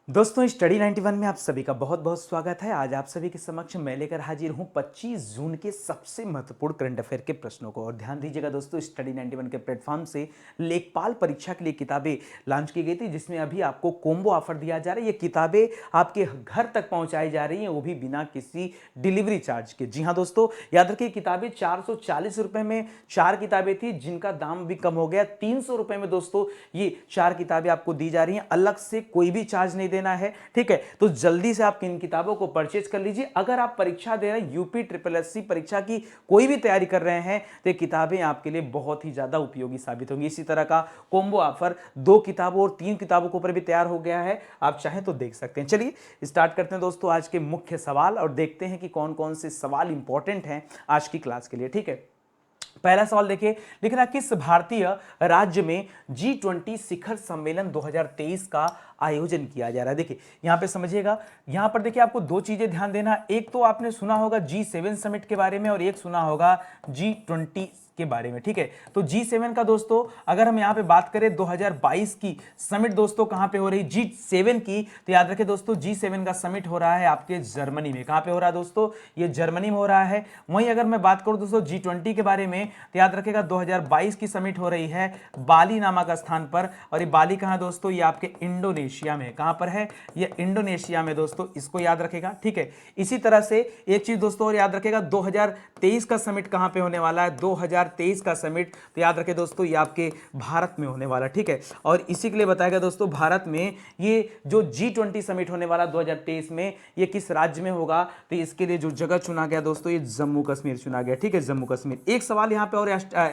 दोस्तों स्टडी 91 में आप सभी का बहुत बहुत स्वागत है। आज आप सभी के समक्ष मैं लेकर हाजिर हूं 25 जून के सबसे महत्वपूर्ण करंट अफेयर के प्रश्नों को। और ध्यान दीजिएगा दोस्तों, स्टडी 91 के प्लेटफॉर्म से लेखपाल परीक्षा के लिए किताबें लॉन्च की गई थी, जिसमें अभी आपको कोम्बो ऑफर दिया जा रहा है। ये किताबें आपके घर तक पहुंचाई जा रही हैं, वो भी बिना किसी डिलीवरी चार्ज के। जी हाँ दोस्तों, याद रखिए किताबें 440 रुपए में 4 किताबें थी, जिनका दाम भी कम हो गया 300 रुपए में। दोस्तों ये 4 किताबें आपको दी जा रही हैं, अलग से कोई भी चार्ज नहीं देना है, ठीक है। तो जल्दी से आप इन किताबों को परचेज कर लीजिए। अगर आप परीक्षा दे रहे हैं, यूपी ट्रिपल एससी परीक्षा की कोई भी तैयारी कर रहे हैं, तो ये किताबें आपके लिए बहुत ही ज्यादा उपयोगी साबित होंगी। इसी तरह का कोम्बो ऑफर 2 किताबों और 3 किताबों के ऊपर भी तैयार हो गया है, आप चाहें तो देख सकते हैं। चलिए स्टार्ट करते हैं दोस्तों आज के मुख्य सवाल और देखते हैं कि कौन कौन से सवाल इंपॉर्टेंट हैं आज की क्लास के लिए, ठीक है। पहला सवाल देखिए, लिख रहा किस भारतीय राज्य में G20 शिखर सम्मेलन 2023 का आयोजन किया जा रहा है। देखिए यहां पे समझिएगा, यहां पर देखिए आपको दो चीजें ध्यान देना। एक तो आपने सुना होगा G7 समिट के बारे में और एक सुना होगा G20 के बारे में, ठीक है। तो G7 का दोस्तों अगर हम यहां पे बात करें 2022 की समिट दोस्तों कहां पे हो रही G7 की, तो याद रखें दोस्तों G7 का समिट हो रहा है आपके जर्मनी में। कहां पे हो रहा है दोस्तों? ये जर्मनी में हो रहा है। वहीं अगर मैं बात करूं दोस्तों G20 के बारे में, तो याद रखेगा 2022 की समिट हो रही है बाली नामक स्थान पर। और ये बाली कहां दोस्तों? ये आपके इंडोनेशिया में। कहां पर है? ये इंडोनेशिया में दोस्तों, इसको याद रखेगा, ठीक है। इसी तरह से एक चीज दोस्तों और याद रखेगा, 2023 का समिट कहां पे होने वाला है? 2023 का समिट तो याद रखें दोस्तों, ये आपके भारत में होने वाला, ठीक है। और इसी के लिए बताया गया दोस्तों, भारत में ये जो G20 समिट होने वाला 2023 में, ये किस राज्य में होगा? तो इसके लिए जो जगह चुना गया दोस्तों, ये जम्मू कश्मीर चुना गया, ठीक है, जम्मू कश्मीर। एक सवाल यहां पे और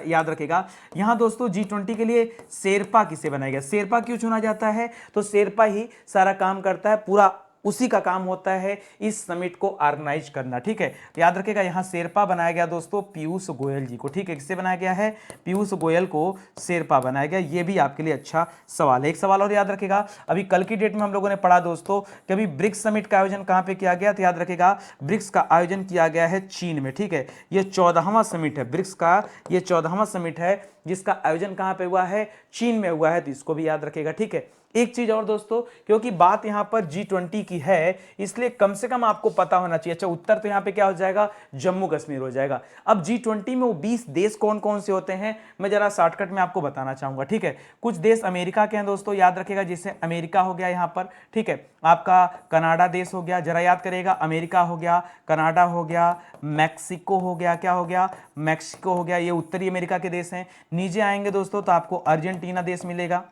याद रखेगा, यहां दोस्तों G20 के लिए शेरपा किसे बनाया गया? शेरपा क्यों चुना जाता है? तो शेरपा ही सारा काम करता है, पूरा उसी का काम होता है इस समिट को ऑर्गेनाइज करना, ठीक है। तो याद रखिएगा यहां शेरपा बनाया गया दोस्तों पीयूष गोयल जी को, ठीक है। किससे बनाया गया है? पीयूष गोयल को शेरपा बनाया गया। ये भी आपके लिए अच्छा सवाल है। एक सवाल और याद रखिएगा, अभी कल की डेट में हम लोगों ने पढ़ा दोस्तों कि अभी ब्रिक्स समिट का आयोजन कहां पे किया गया? तो याद रखिएगा ब्रिक्स का आयोजन किया गया है चीन में, ठीक है। ये 14वां समिट है ब्रिक्स का, ये 14वां समिट है जिसका आयोजन कहां पे हुआ है? चीन में हुआ है। तो इसको भी याद रखिएगा, ठीक है। एक चीज और दोस्तों, क्योंकि बात यहां पर G20 की है, इसलिए कम से कम आपको पता होना चाहिए। अच्छा, उत्तर तो यहां पे क्या हो जाएगा? जम्मू कश्मीर हो जाएगा। अब G20 में वो 20 देश कौन कौन से होते हैं, मैं जरा शॉर्टकट में आपको बताना चाहूंगा, ठीक है। कुछ देश अमेरिका के हैं दोस्तों, याद रखिएगा, जैसे अमेरिका हो गया यहां पर, ठीक है। आपका कनाडा देश हो गया, जरा याद करिएगा, अमेरिका हो गया, कनाडा हो गया, मैक्सिको हो गया, क्या हो गया? मैक्सिको हो गया। ये उत्तरी अमेरिका के देश हैं। नीचे आएंगे दोस्तों तो आपको अर्जेंटीना देश मिलेगा,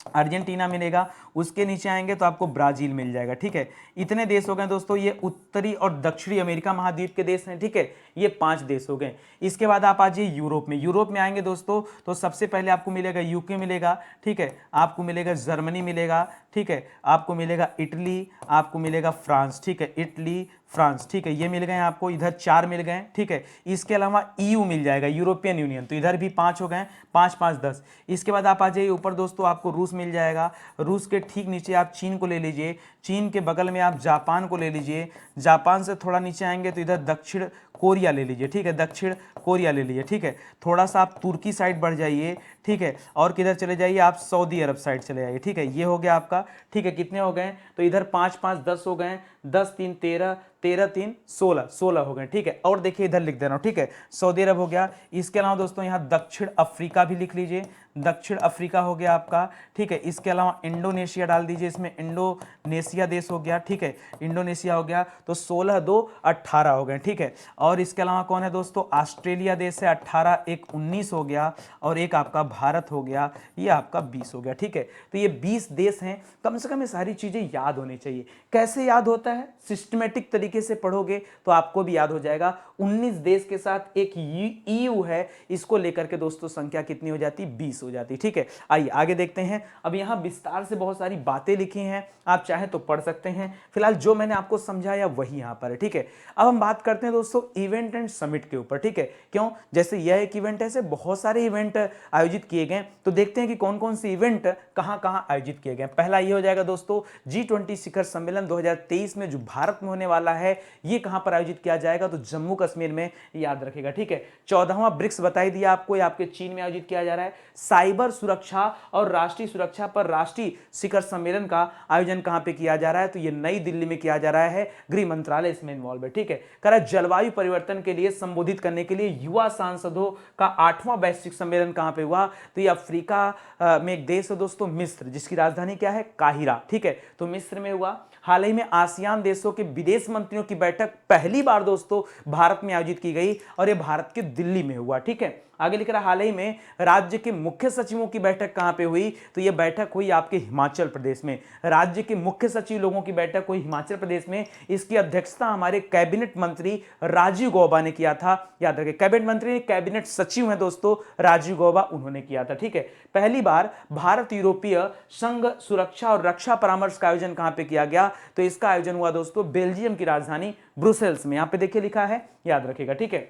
अर्जेंटीना मिलेगा। उसके नीचे आएंगे तो आपको ब्राजील मिल जाएगा, ठीक है। इतने देश हो गए दोस्तों, ये उत्तरी और दक्षिणी अमेरिका महाद्वीप के देश हैं, ठीक है। ये 5 देश हो गए। इसके बाद आप आ जाइए यूरोप में। यूरोप में आएंगे दोस्तों तो सबसे पहले आपको मिलेगा यूके मिलेगा, ठीक है। आपको मिलेगा जर्मनी मिलेगा, ठीक है। आपको मिलेगा इटली, आपको मिलेगा फ्रांस, ठीक है। इटली, फ्रांस, ठीक है, ये मिल गए आपको, इधर 4 मिल गए, ठीक है। इसके अलावा EU मिल जाएगा, यूरोपियन यूनियन, तो इधर भी 5 हो गए, 5 5 10। इसके बाद आप आ जाइए ऊपर दोस्तों, आपको रूस मिल जाएगा। रूस के ठीक नीचे आप चीन को ले लीजिए, चीन के बगल में आप जापान को ले लीजिए, जापान से थोड़ा नीचे आएंगे तो इधर दक्षिण कोरिया ले लीजिए, ठीक है, दक्षिण कोरिया ले लीजिए, ठीक है। थोड़ा सा आप तुर्की साइड बढ़ जाइए, ठीक है, और किधर चले जाइए? आप सऊदी अरब साइड चले जाइए, ठीक है। ये हो गया आपका, ठीक है। कितने हो गए? तो इधर 5 5 10 हो गए, 10 3 13, 13 3 16, 16 हो गए, ठीक है। और देखिए इधर लिख दे रहा हूं, ठीक है, सऊदी अरब हो गया। इसके अलावा दोस्तों यहाँ दक्षिण अफ्रीका भी लिख लीजिए, दक्षिण अफ्रीका हो गया आपका, ठीक है। इसके अलावा इंडोनेशिया डाल दीजिए, इसमें इंडोनेशिया देश हो गया, ठीक है, इंडोनेशिया हो गया। तो 16 2 18 हो गए, ठीक है। और इसके अलावा कौन है दोस्तों? ऑस्ट्रेलिया देश है, 18 1 19 हो गया, और एक आपका भारत हो गया, ये आपका 20 हो गया, ठीक है। तो ये 20 देश हैं। कम से कम ये सारी चीजें याद होनी चाहिए। कैसे याद होता है? सिस्टमेटिक तरीके से पढ़ोगे तो आपको भी याद हो जाएगा। 19 देश के साथ एक EU है, इसको लेकर के दोस्तों संख्या कितनी हो जाती? 20 हो जाती, ठीक है। आइए आगे देखते हैं। अब यहां विस्तार से बहुत सारी बातें लिखी हैं, आप चाहे तो पढ़ सकते हैं। फिलहाल जो मैंने आपको समझाया वही यहां पर है, ठीक है। अब हम बात करते हैं दोस्तों इवेंट एंड समिट के ऊपर, ठीक है। क्यों? जैसे यह एक इवेंट है, ऐसे बहुत सारे इवेंट आयोजित किए गए, तो देखते हैं कि कौन कौन से इवेंट कहां कहां आयोजित किए गए। पहला ये हो जाएगा दोस्तों G20 शिखर सम्मेलन 2023 में जो भारत में होने वाला है, ये कहां पर आयोजित किया जाएगा? तो जम्मू कश्मीर में, याद रखेगा, ठीक है। 14वां ब्रिक्स बताई दिया आपको, ये आपके चीन में आयोजित किया जा रहा है। साइबर सुरक्षा और राष्ट्रीय सुरक्षा पर राष्ट्रीय शिखर सम्मेलन का आयोजन कहां पे किया जा रहा है? तो ये नई दिल्ली में किया जा रहा है, गृह मंत्रालय इसमें इन्वॉल्व है। ठीक है, कह रहा है जलवायु परिवर्तन के लिए संबोधित करने के लिए युवा सांसदों का 8वां वैश्विक सम्मेलन कहां पे हुआ? तो ये अफ्रीका में एक देश है दोस्तों, मिस्र, जिसकी राजधानी क्या है? काहिरा। ठीक है, तो मिस्र में हुआ। हाल ही में आसियान देशों के विदेश मंत्रियों की बैठक पहली बार दोस्तों भारत में आयोजित की गई और यह भारत के दिल्ली में हुआ। ठीक है, आगे लिख रहा हाल ही में राज्य के मुख्य सचिवों की बैठक कहां पे हुई? तो यह बैठक हुई आपके हिमाचल प्रदेश में। राज्य के मुख्य सचिव लोगों की बैठक हुई हिमाचल प्रदेश में। इसकी अध्यक्षता हमारे कैबिनेट मंत्री राजीव गौबा ने किया था। याद रखें, कैबिनेट मंत्री कैबिनेट सचिव हैं दोस्तों राजीव गौबा, उन्होंने किया था। ठीक है, पहली बार भारत यूरोपीय संघ सुरक्षा और रक्षा परामर्श का आयोजन कहां पे किया गया? तो इसका आयोजन हुआ दोस्तों बेल्जियम की राजधानी ब्रुसेल्स में। यहां पे देखिए लिखा है, याद रखिएगा। ठीक है,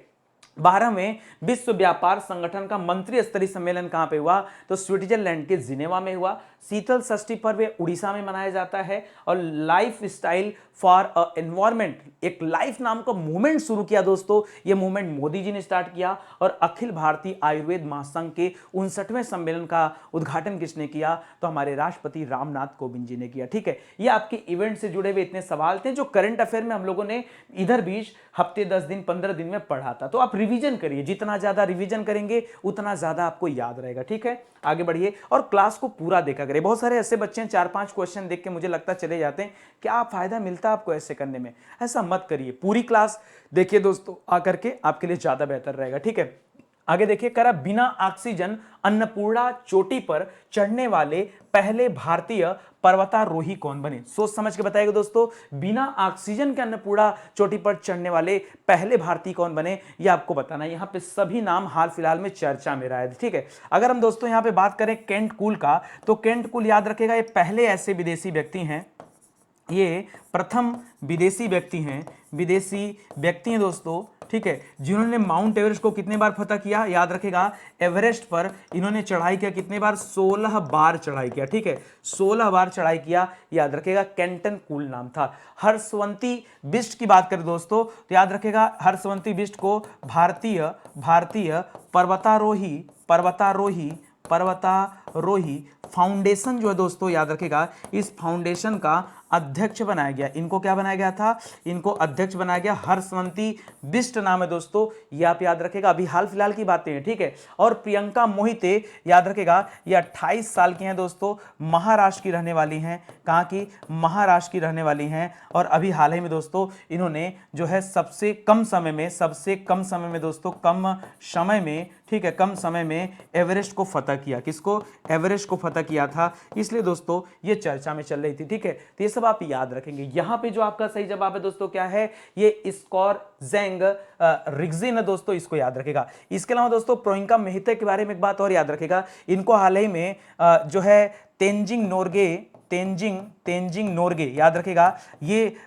12वें विश्व व्यापार संगठन का मंत्री स्तरीय सम्मेलन कहां पे हुआ? तो स्विट्जरलैंड के जिनेवा में हुआ। शीतल षष्ठी पर्व उड़ीसा में मनाया जाता है। और life style for a environment, एक लाइफ नाम का मूवमेंट शुरू किया दोस्तों। यह मूवमेंट मोदी जी ने स्टार्ट किया। और अखिल भारतीय आयुर्वेद महासंघ के 59वें सम्मेलन का उद्घाटन किसने किया? तो हमारे राष्ट्रपति रामनाथ कोविंद जी ने किया। ठीक है, ये आपके इवेंट से जुड़े हुए इतने सवाल थे जो करंट अफेयर में हम लोगों ने इधर बीच हफ्ते 10 दिन 15 दिन में पढ़ा था। तो आप रिवीजन करिए, जितना ज्यादा रिवीजन करेंगे उतना ज्यादा आपको याद रहेगा। ठीक है, आगे बढ़िए और क्लास को पूरा देखा करिए। बहुत सारे ऐसे बच्चे हैं 4-5 क्वेश्चन देख के मुझे लगता चले जाते हैं, क्या फायदा मिलता है आपको ऐसे करने में? ऐसा मत करिए, पूरी क्लास देखिए दोस्तों, आकर के आपके लिए ज्यादा बेहतर रहेगा। ठीक है, आगे देखिए, करा बिना ऑक्सीजन अन्नपूर्णा चोटी पर चढ़ने वाले पहले भारतीय पर्वतारोही कौन बने? सोच समझ के बताइएगा दोस्तों, बिना ऑक्सीजन के अन्नपूर्णा चोटी पर चढ़ने वाले पहले भारतीय कौन बने, ये आपको बताना है। यहां पे सभी नाम हाल फिलहाल में चर्चा में रहा है। ठीक है, अगर हम दोस्तों यहां पे बात करें केंट कूल का, तो केंट कूल याद रखेगा, ये पहले ऐसे विदेशी व्यक्ति हैं, ये प्रथम विदेशी व्यक्ति हैं दोस्तों। ठीक है, जिन्होंने माउंट एवरेस्ट को कितने बार फतह किया? याद रखेगा, एवरेस्ट पर इन्होंने चढ़ाई किया कितने बार? 16 बार चढ़ाई किया। ठीक है, 16 बार चढ़ाई किया, याद रखेगा, केंटन कूल नाम था। हर्षवंती बिष्ट की बात करें दोस्तों, तो याद रखेगा हर्षवंती बिष्ट को भारतीय पर्वतारोही फाउंडेशन जो है दोस्तों, याद रखेगा, इस फाउंडेशन का अध्यक्ष बनाया गया। इनको क्या बनाया गया था? इनको अध्यक्ष बनाया गया। हर्षवंती बिष्ट नाम है दोस्तों, ये आप याद रखेगा, अभी हाल फिलहाल की बातें हैं। ठीक है, और प्रियंका मोहिते याद रखेगा, ये 28 साल की हैं दोस्तों, महाराष्ट्र की रहने वाली हैं। कहाँ की? महाराष्ट्र की रहने वाली हैं। और अभी हाल ही में दोस्तों इन्होंने जो है सबसे कम समय में दोस्तों, ठीक है, कम समय में एवरेस्ट को फतह किया। किसको? एवरेस्ट को फतह किया था। इसलिए दोस्तों ये चर्चा में चल रही थी। ठीक है, तो ये सब आप याद रखेंगे। यहां पे जो आपका सही जवाब है दोस्तों क्या है? ये स्कॉर्जेंग रिग्जिन है दोस्तों, इसको याद रखेगा। इसके अलावा दोस्तों प्रियंका मोहिते के बारे में एक बात और याद रखेगा, इनको हाल ही में जो है तेंजिंग नोर्गे याद रखेगा, ये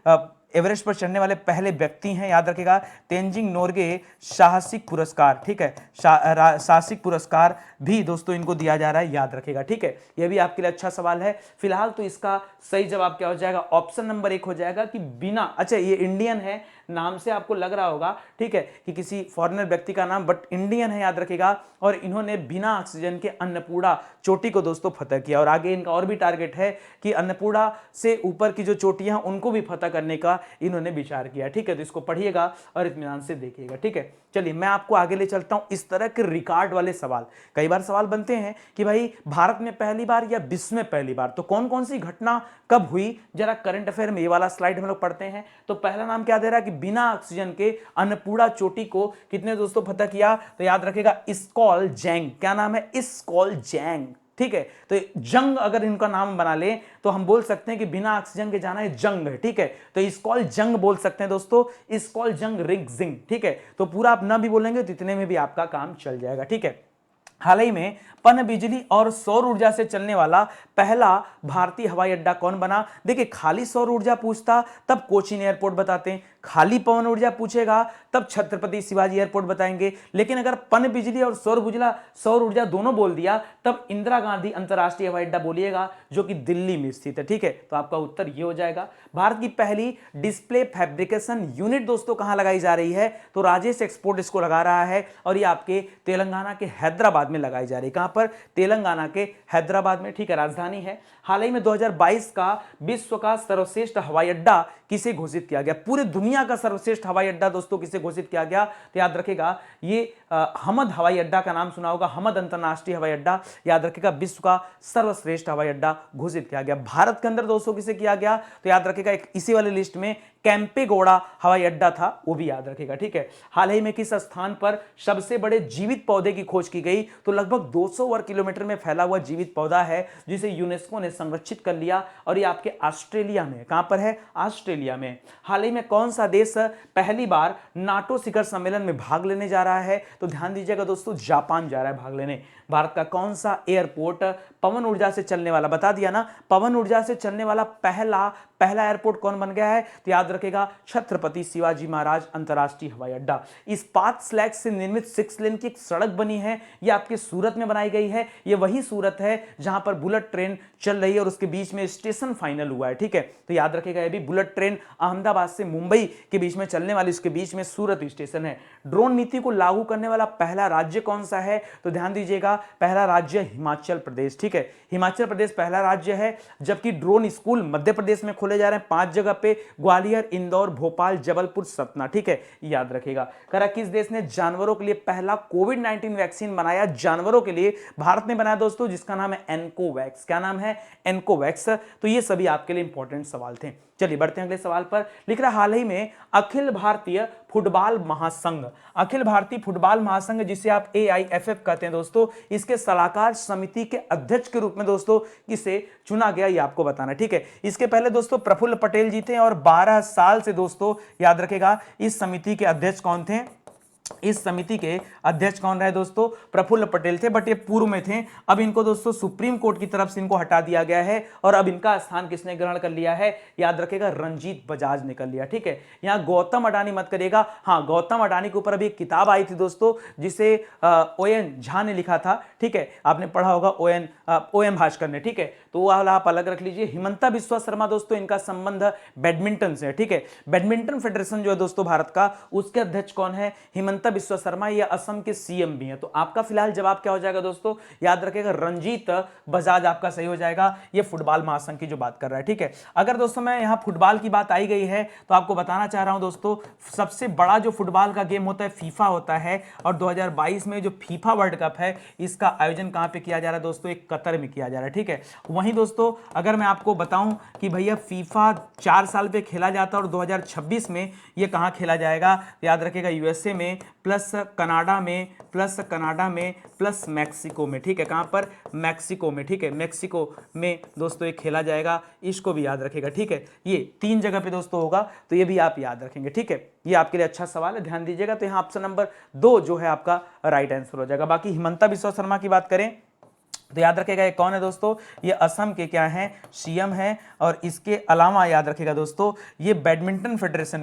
एवरेस्ट पर चढ़ने वाले पहले व्यक्ति हैं। याद रखेगा, तेंजिंग नोर्गे साहसिक पुरस्कार, ठीक है, साहसिक पुरस्कार भी दोस्तों इनको दिया जा रहा है, याद रखेगा। ठीक है, यह भी आपके लिए अच्छा सवाल है। फिलहाल तो इसका सही जवाब क्या हो जाएगा? ऑप्शन नंबर 1 हो जाएगा कि बिना, अच्छा ये इंडियन है, नाम से आपको लग रहा होगा, ठीक है, कि किसी फॉरेनर व्यक्ति का नाम, बट इंडियन है, याद रखेगा। और इन्होंने बिना ऑक्सीजन के अन्नपूर्णा चोटी को दोस्तों फतह किया। और आगे इनका और भी टारगेट है कि अन्नपूर्णा से ऊपर की जो चोटियां उनको भी फतह करने का इन्होंने विचार किया। ठीक है, तो इसको पढ़िएगा और इत्मीनान से देखिएगा। ठीक है, चलिए मैं आपको आगे ले चलता हूं। इस तरह के रिकॉर्ड वाले सवाल कई बार सवाल बनते हैं कि भाई भारत में पहली बार या विश्व में पहली बार, तो कौन कौन सी घटना कब हुई? जरा करंट अफेयर में ये वाला स्लाइड हम लोग पढ़ते हैं। तो पहला नाम क्या दे रहा है कि बिना ऑक्सीजन के अन्नपूर्णा चोटी को कितने दोस्तों फतह किया? तो याद रखेगा स्कॉल जैंग। क्या नाम है? स्कॉल जैंग। ठीक है, तो जंग अगर इनका नाम बना ले तो हम बोल सकते हैं कि बिना ऑक्सीजन के जाना है जंग है। ठीक है, तो इसकॉल जंग बोल सकते हैं दोस्तों, इसकॉल जंग रिग्जिंग। ठीक है, तो पूरा आप ना भी बोलेंगे तो इतने में भी आपका काम चल जाएगा। ठीक है, हाल ही में पन बिजली और सौर ऊर्जा से चलने वाला पहला भारतीय हवाई अड्डा कौन बना? देखिए, खाली सौर ऊर्जा पूछता तब कोचीन एयरपोर्ट बताते हैं, खाली पवन ऊर्जा पूछेगा तब छत्रपति शिवाजी एयरपोर्ट बताएंगे, लेकिन अगर पन बिजली और सौर ऊर्जा दोनों बोल दिया तब इंदिरा गांधी अंतरराष्ट्रीय हवाई अड्डा बोलिएगा, जो कि दिल्ली में स्थित है। ठीक है, तो आपका उत्तर ये हो जाएगा। भारत की पहली डिस्प्ले फैब्रिकेशन यूनिट दोस्तों कहां लगाई जा रही है, तो राजेश एक्सपोर्ट इसको लगा रहा है और ये आपके तेलंगाना के हैदराबाद में लगाई जा रही है। कहां पर? तेलंगाना के हैदराबाद में। ठीक है, राजधानी है। हाल ही में 2022 का विश्व का सर्वश्रेष्ठ हवाई अड्डा किसे घोषित किया गया? पूरी दुनिया का सर्वश्रेष्ठ हवाई अड्डा दोस्तों किसे घोषित किया गया? तो याद रखेगा ये हमद हवाई अड्डा का नाम सुना होगा, हमद अंतरराष्ट्रीय हवाई अड्डा। याद रखेगा विश्व का सर्वश्रेष्ठ हवाई अड्डा घोषित किया गया। भारत के अंदर दोस्तों किसे किया गया? तो याद रखेगा एक इसी वाली लिस्ट में कैंपेगौड़ा हवाई अड्डा था, वो भी याद रखेगा। ठीक है, हाल ही में किस स्थान पर सबसे बड़े जीवित पौधे की खोज की गई? तो लगभग 200 वर्ग किलोमीटर में फैला हुआ जीवित पौधा है जिसे यूनेस्को ने संरक्षित कर लिया और ये आपके ऑस्ट्रेलिया में। कहां पर है? ऑस्ट्रेलिया में। हाल ही में कौन सा देश पहली बार नाटो शिखर सम्मेलन में भाग लेने जा रहा है? तो ध्यान दीजिएगा दोस्तों, जापान जा रहा है भाग लेने। भारत का कौन सा एयरपोर्ट पवन ऊर्जा से चलने वाला, बता दिया ना, पवन ऊर्जा से चलने वाला पहला एयरपोर्ट कौन बन गया है? तो याद रखेगा छत्रपति शिवाजी महाराज अंतरराष्ट्रीय हवाई अड्डा। इस्पात स्लैग से निर्मित 6 लेन की एक सड़क बनी है, ये आपके सूरत में बनाई गई है। ये वही सूरत है जहां पर बुलेट ट्रेन चल रही है और उसके बीच में स्टेशन फाइनल हुआ है। ठीक है, तो याद रखेगा ये भी बुलेट ट्रेन अहमदाबाद से मुंबई के बीच में चलने वाली, उसके बीच में सूरत स्टेशन है। ड्रोन नीति को लागू करने वाला पहला राज्य कौन सा है? तो ध्यान दीजिएगा पहला राज्य हिमाचल प्रदेश। ठीक है, हिमाचल प्रदेश पहला राज्य है, जबकि ड्रोन स्कूल मध्य प्रदेश में खोले जा रहे हैं 5 जगह पे, ग्वालियर, इंदौर, भोपाल, जबलपुर, सतना। ठीक है, याद रखेगा। करा किस देश ने जानवरों के लिए पहला कोविड-19 वैक्सीन बनाया? जानवरों के लिए भारत ने बनाया दोस्तों, जिसका नाम है एनकोवैक्स। क्या नाम है? एनकोवैक्स। तो ये सभी आपके लिए इंपॉर्टेंट सवाल थे। चलिए बढ़ते हैं अगले सवाल पर। लिख रहा हाल ही में अखिल भारतीय फुटबॉल महासंघ, अखिल भारतीय फुटबॉल महासंघ जिसे आप AIFF कहते हैं दोस्तों, इसके सलाहकार समिति के अध्यक्ष के रूप में दोस्तों किसे चुना गया, ये आपको बताना। ठीक है, इसके पहले दोस्तों प्रफुल्ल पटेल जी थे और 12 साल से दोस्तों याद रखेगा इस समिति के अध्यक्ष कौन थे? इस समिति के अध्यक्ष कौन रहे दोस्तों? प्रफुल्ल पटेल थे, बट ये पूर्व में थे। अब इनको दोस्तों सुप्रीम कोर्ट की तरफ से इनको हटा दिया गया है और अब इनका स्थान किसने ग्रहण कर लिया है? याद रखेगा रंजीत बजाज ने कर लिया। ठीक है, यहां गौतम अडानी मत करिएगा। हाँ, गौतम अडानी के ऊपर अभी एक किताब आई थी दोस्तों जिसे ON झा ने लिखा था। ठीक है, आपने पढ़ा होगा OM भास्कर ने। ठीक है, तो वो वाला आप अलग रख लीजिए। हिमंता बिस्वा शर्मा दोस्तों, इनका संबंध बैडमिंटन से है। ठीक है, बैडमिंटन फेडरेशन जो है दोस्तों भारत का, उसके अध्यक्ष कौन है? हिमंता बिस्वा शर्मा। ये असम के CM भी हैं। तो आपका फिलहाल जवाब क्या हो जाएगा दोस्तों? याद रखेगा रंजीत बजाज आपका सही हो जाएगा। ये फुटबॉल महासंघ की जो बात कर रहा है। ठीक है, अगर दोस्तों मैं यहां फुटबॉल की बात आई गई है तो आपको बताना चाह रहा हूं दोस्तों, सबसे बड़ा जो फुटबॉल का गेम होता है फीफा होता है, और 2022 में जो फीफा वर्ल्ड कप है इसका आयोजन कहां पे किया जा रहा है दोस्तों? एक कतर में किया जा रहा है। ठीक है, वहीं दोस्तों अगर मैं आपको बताऊं कि भैया फीफा 4 साल पे खेला जाता है और 2026 में ये कहां खेला जाएगा? याद रखेगा USA में, प्लस कनाडा में, प्लस मैक्सिको में। ठीक है, कहां पर? मैक्सिको में। ठीक है, मैक्सिको में दोस्तों ये खेला जाएगा, इसको भी याद रखेगा। ठीक है, ये 3 जगह पे दोस्तों होगा, तो ये भी आप याद रखेंगे। ठीक है, ये आपके लिए अच्छा सवाल है, ध्यान दीजिएगा। तो यहां ऑप्शन नंबर 2 जो है आपका राइट आंसर हो जाएगा। बाकी हिमंता बिस्वा शर्मा की बात करें तो याद रखेगा ये कौन है दोस्तों? ये असम के क्या हैं? CM हैं। और इसके अलावा याद रखेगा दोस्तों ये बैडमिंटन फेडरेशन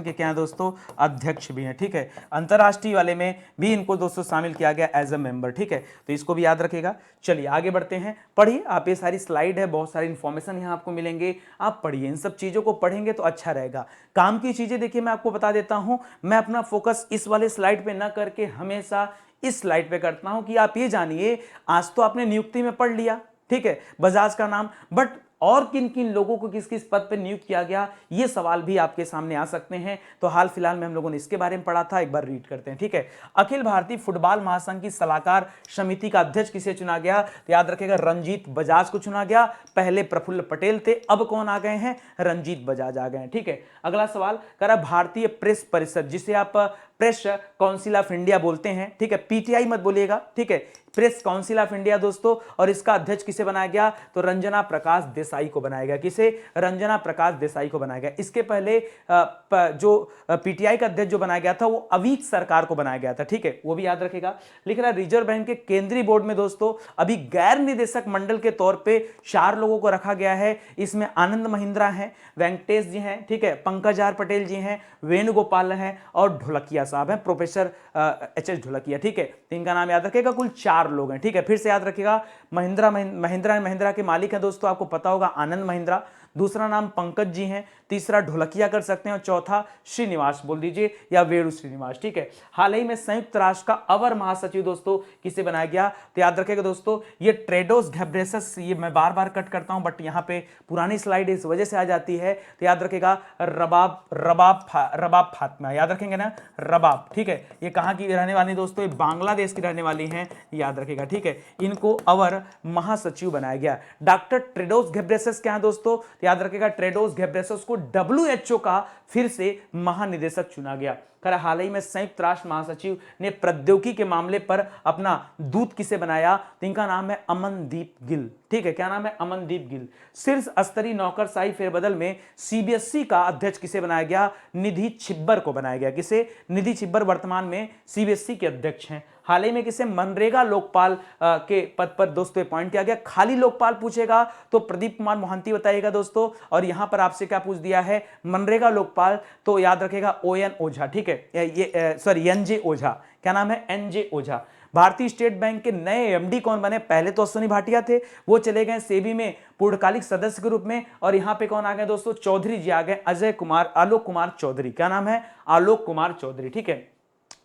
के क्या है दोस्तों? अध्यक्ष भी हैं। ठीक है, अंतरराष्ट्रीय वाले में भी इनको दोस्तों शामिल किया गया एज अ मेंबर। ठीक है, तो इसको भी याद रखेगा। चलिए आगे बढ़ते हैं, पढ़िए आप, ये सारी स्लाइड है, बहुत सारी इंफॉर्मेशन यहाँ आपको मिलेंगे, आप पढ़िए, इन सब चीज़ों को पढ़ेंगे तो अच्छा रहेगा। काम की चीज़ें देखिए मैं आपको बता देता हूँ, मैं अपना फोकस इस वाले स्लाइड पर न करके हमेशा इस स्लाइड पे करता हूं कि आप ये जानिए, आज तो आपने नियुक्ति में पढ़ लिया, ठीक है, बजाज का नाम, बट और किन किन लोगों को किस किस पद पर नियुक्त किया गया, ये सवाल भी आपके सामने आ सकते हैं। तो हाल फिलहाल में हम लोगों ने इसके बारे में पढ़ा था, एक बार रीड करते हैं। ठीक है, अखिल भारतीय फुटबॉल महासंघ की सलाहकार समिति का अध्यक्ष किसे चुना गया? तो याद रखेगा रंजीत बजाज को चुना गया। पहले प्रफुल्ल पटेल थे, अब कौन आ गए हैं? रंजीत बजाज आ गए हैं। ठीक है, अगला सवाल करा भारतीय प्रेस परिषद, जिसे आप प्रेस काउंसिल ऑफ इंडिया बोलते हैं, ठीक है, पीटीआई मत बोलिएगा, ठीक है, प्रेस काउंसिल ऑफ इंडिया दोस्तों। और इसका अध्यक्ष किसे बनाया गया, तो रंजना प्रकाश देसाई को बनाया गया। किसे, रंजना प्रकाश देसाई को बनाया गया। इसके पहले जो पीटीआई का अध्यक्ष जो बनाया गया था वो अवीक सरकार को बनाया गया था, ठीक है, वो भी याद रखेगा। लिख रहा है रिजर्व बैंक के केंद्रीय बोर्ड में दोस्तों अभी गैर निदेशक मंडल के तौर पे 4 लोगों को रखा गया है। इसमें आनंद महिंद्रा हैं, वेंकटेश जी हैं, ठीक है, पंकज आर पटेल जी हैं, वेणुगोपाल हैं और ढोलकिया साहब हैं, प्रोफेसर एच.एस. ढोलकिया, ठीक है। तो इनका नाम याद रखेगा, कुल 4 लोग हैं, ठीक है। फिर से याद रखिएगा, महिंद्रा के मालिक हैं दोस्तों, आपको पता होगा आनंद महिंद्रा, दूसरा नाम पंकज जी हैं, तीसरा ढोलकिया कर सकते हैं और चौथा श्रीनिवास बोल दीजिए या वेणु श्रीनिवास, ठीक है। हाल ही में संयुक्त राष्ट्र का अवर महासचिव दोस्तों किसे बनाया गया, तो याद रखिएगा दोस्तों ये टेड्रोस घेब्रेयेसस, ये मैं बार बार कट करता हूं बट यहां पे पुरानी स्लाइड इस वजह से आ जाती है, तो याद रखिएगा रबाब फातिमा, याद रखेंगे ना, रबाब, ठीक है। ये कहां की रहने वाली दोस्तों, ये बांग्लादेश की रहने वाली हैं, याद रखिएगा, ठीक है। इनको अवर महासचिव बनाया गया। डॉक्टर टेड्रोस घेब्रेयेसस क्या है दोस्तों, याद रखिएगा टेड्रोस घेब्रेयेसस को डब्ल्यूएचओ का फिर से महानिदेशक चुना गया। हाल ही में संयुक्त राष्ट्र महासचिव ने प्रौद्योगिकी के मामले पर अपना दूत किसे बनाया, तो इनका नाम है अमनदीप गिल, ठीक है, क्या नाम है, अमनदीप गिल। शीर्ष स्तरीय नौकरशाही फेरबदल में सीबीएसई का अध्यक्ष किसे बनाया गया, निधि छिब्बर को बनाया गया। किसे, निधि छिब्बर वर्तमान में सीबीएसई के अध्यक्ष हैं। हाल ही में किसे, मनरेगा लोकपाल के पद पर दोस्तों अपॉइंट किया गया। खाली लोकपाल पूछेगा तो प्रदीप कुमार मोहंती बताइएगा दोस्तों, और यहां पर आपसे क्या पूछ दिया है, मनरेगा लोकपाल, तो याद रखेगा ओएन ओझा, ठीक है, ये सॉरी एनजे ओझा, क्या नाम है, एनजे ओझा। भारतीय स्टेट बैंक के नए एमडी कौन बने, पहले तो अश्विनी भाटिया थे, वो चले गए सेबी में पूर्णकालिक सदस्य के रूप में, और यहां पे कौन आ गए दोस्तों, चौधरी जी आ गए, आलोक कुमार चौधरी, क्या नाम है, आलोक कुमार चौधरी, ठीक है।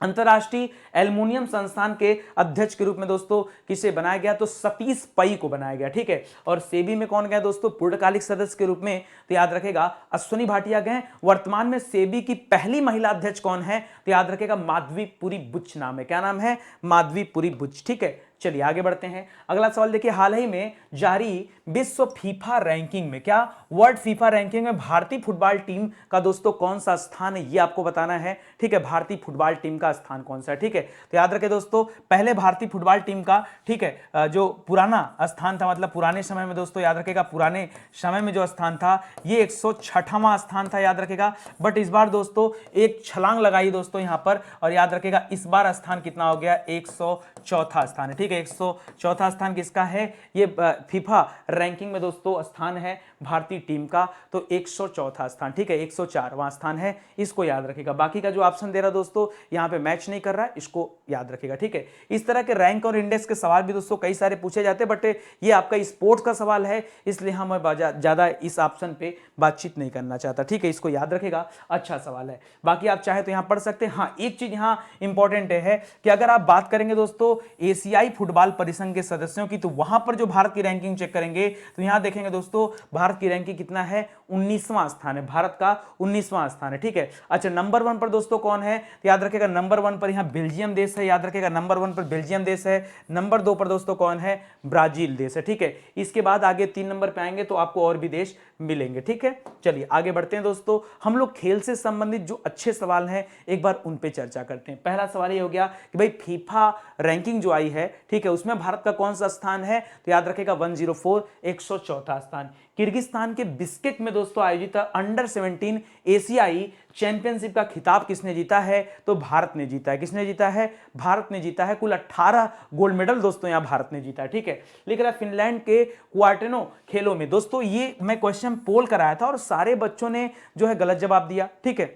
अंतरराष्ट्रीय एल्युमिनियम संस्थान के अध्यक्ष के रूप में दोस्तों किसे बनाया गया, तो सतीश पई को बनाया गया, ठीक है। और सेबी में कौन गए दोस्तों, पूर्णकालिक सदस्य के रूप में, तो याद रखेगा अश्विनी भाटिया गए। वर्तमान में सेबी की पहली महिला अध्यक्ष कौन है, तो याद रखेगा माधवीपुरी बुच नाम है, क्या नाम है, माधवीपुरी बुच, ठीक है। चलिए आगे बढ़ते हैं। अगला सवाल देखिए, हाल ही में जारी विश्व फीफा रैंकिंग में, क्या वर्ल्ड फीफा रैंकिंग में भारतीय फुटबॉल टीम का दोस्तों कौन सा स्थान है, ये आपको बताना है, ठीक है। भारतीय फुटबॉल टीम का स्थान कौन सा है, ठीक है। तो याद रखें दोस्तों, पहले भारतीय फुटबॉल टीम का, ठीक है, जो पुराना स्थान था, मतलब पुराने समय में दोस्तों याद रखेगा, पुराने समय में जो स्थान था ये 106वां स्थान था, याद रखेगा। बट इस बार दोस्तों एक छलांग लगाई दोस्तों यहां पर, और याद रखेगा इस बार स्थान कितना हो गया, 104वां स्थान है, ठीक है। 104वां स्थान किसका है, ये फीफा रैंकिंग में दोस्तों स्थान है भारतीय टीम का, तो 104वां स्थान, ठीक है, 104वां स्थान है, इसको याद रखिएगा। बाकी का जो ऑप्शन दे रहा दोस्तों यहां पे मैच नहीं कर रहा है, इसको याद रखिएगा, ठीक है। इस तरह के रैंक और इंडेक्स के सवाल भी दोस्तों कई सारे पूछे जाते हैं, बट ये आपका स्पोर्ट्स का सवाल है, इसलिए हम ज्यादा इस ऑप्शन पे बातचीत नहीं करना चाहता, ठीक है, इसको याद रखेगा, अच्छा सवाल है। बाकी आप चाहे तो यहां पढ़ सकते हैं। हाँ, एक चीज यहां इंपॉर्टेंट है कि अगर आप बात करेंगे दोस्तों एशियाई फुटबॉल परिसंघ के सदस्यों की, तो वहां पर जो भारत की रैंकिंग चेक करेंगे तो यहां देखेंगे दोस्तों भारत की रैंकिंग कितना है, 19वां स्थान है, भारत का 19वां स्थान है, ठीक है। अच्छा, नंबर 1 पर दोस्तों कौन है, तो याद रखेगा नंबर 1 पर यहां बेल्जियम देश है, याद रखेगा नंबर 1 पर बेल्जियम देश है। नंबर 2 पर दोस्तों कौन है, ब्राजील देश है, ठीक है। इसके बाद आगे 3 नंबर पे आएंगे तो आपको और भी देश मिलेंगे, ठीक है। चलिए आगे बढ़ते हैं दोस्तों, हम लोग खेल से संबंधित जो अच्छे सवाल हैं एक बार उन पे चर्चा करते हैं। पहला सवाल ये हो गया कि भाई फीफा रैंकिंग जो आई है, ठीक है, उसमें भारत का कौन सा स्थान है, तो याद रखेगा 104, 104वां स्थान। किर्गिस्तान के बिस्केक में दोस्तों आयोजित अंडर 17 एशियाई चैंपियनशिप का खिताब किसने जीता है, तो भारत ने जीता है। किसने जीता है, भारत ने जीता है। कुल 18 गोल्ड मेडल दोस्तों यहां भारत ने जीता है, ठीक है। लिख रहा है फिनलैंड के क्वार्टेनो खेलों में, दोस्तों ये मैं क्वेश्चन पोल कराया था और सारे बच्चों ने जो है गलत जवाब दिया, ठीक है,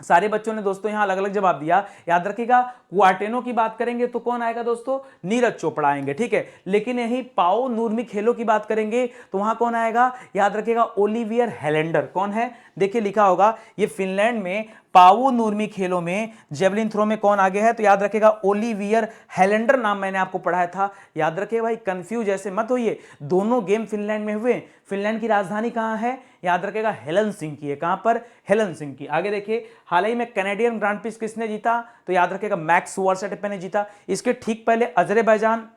सारे बच्चों ने दोस्तों यहां अलग अलग जवाब दिया। याद रखिएगा क्वार्टेनो की बात करेंगे तो कौन आएगा दोस्तों, नीरज चोपड़ा आएंगे, ठीक है। लेकिन यही पाओ नूर्मी खेलों की बात करेंगे तो वहां कौन आएगा, याद रखिएगा ओलिवियर हेलेंडर। कौन है, देखिए लिखा होगा, ये फिनलैंड में पावो नूर्मी खेलों में जेवलिन थ्रो में कौन आगे है, तो याद रखेगा ओलिवियर हेलेंडर नाम मैंने आपको पढ़ाया था। याद रखिए भाई, कंफ्यूज ऐसे मत होइए, दोनों गेम फिनलैंड में हुए। फिनलैंड की राजधानी कहां है, याद रखेगा हेलसिंकी है। कहां पर, हेलसिंकी। आगे देखिए, हाल ही में कैनेडियन ग्रांड प्रिक्स किसने जीता, तो याद रखेगा मैक्स वर्स्टैपेन ने जीता। इसके ठीक पहले अजरबैजान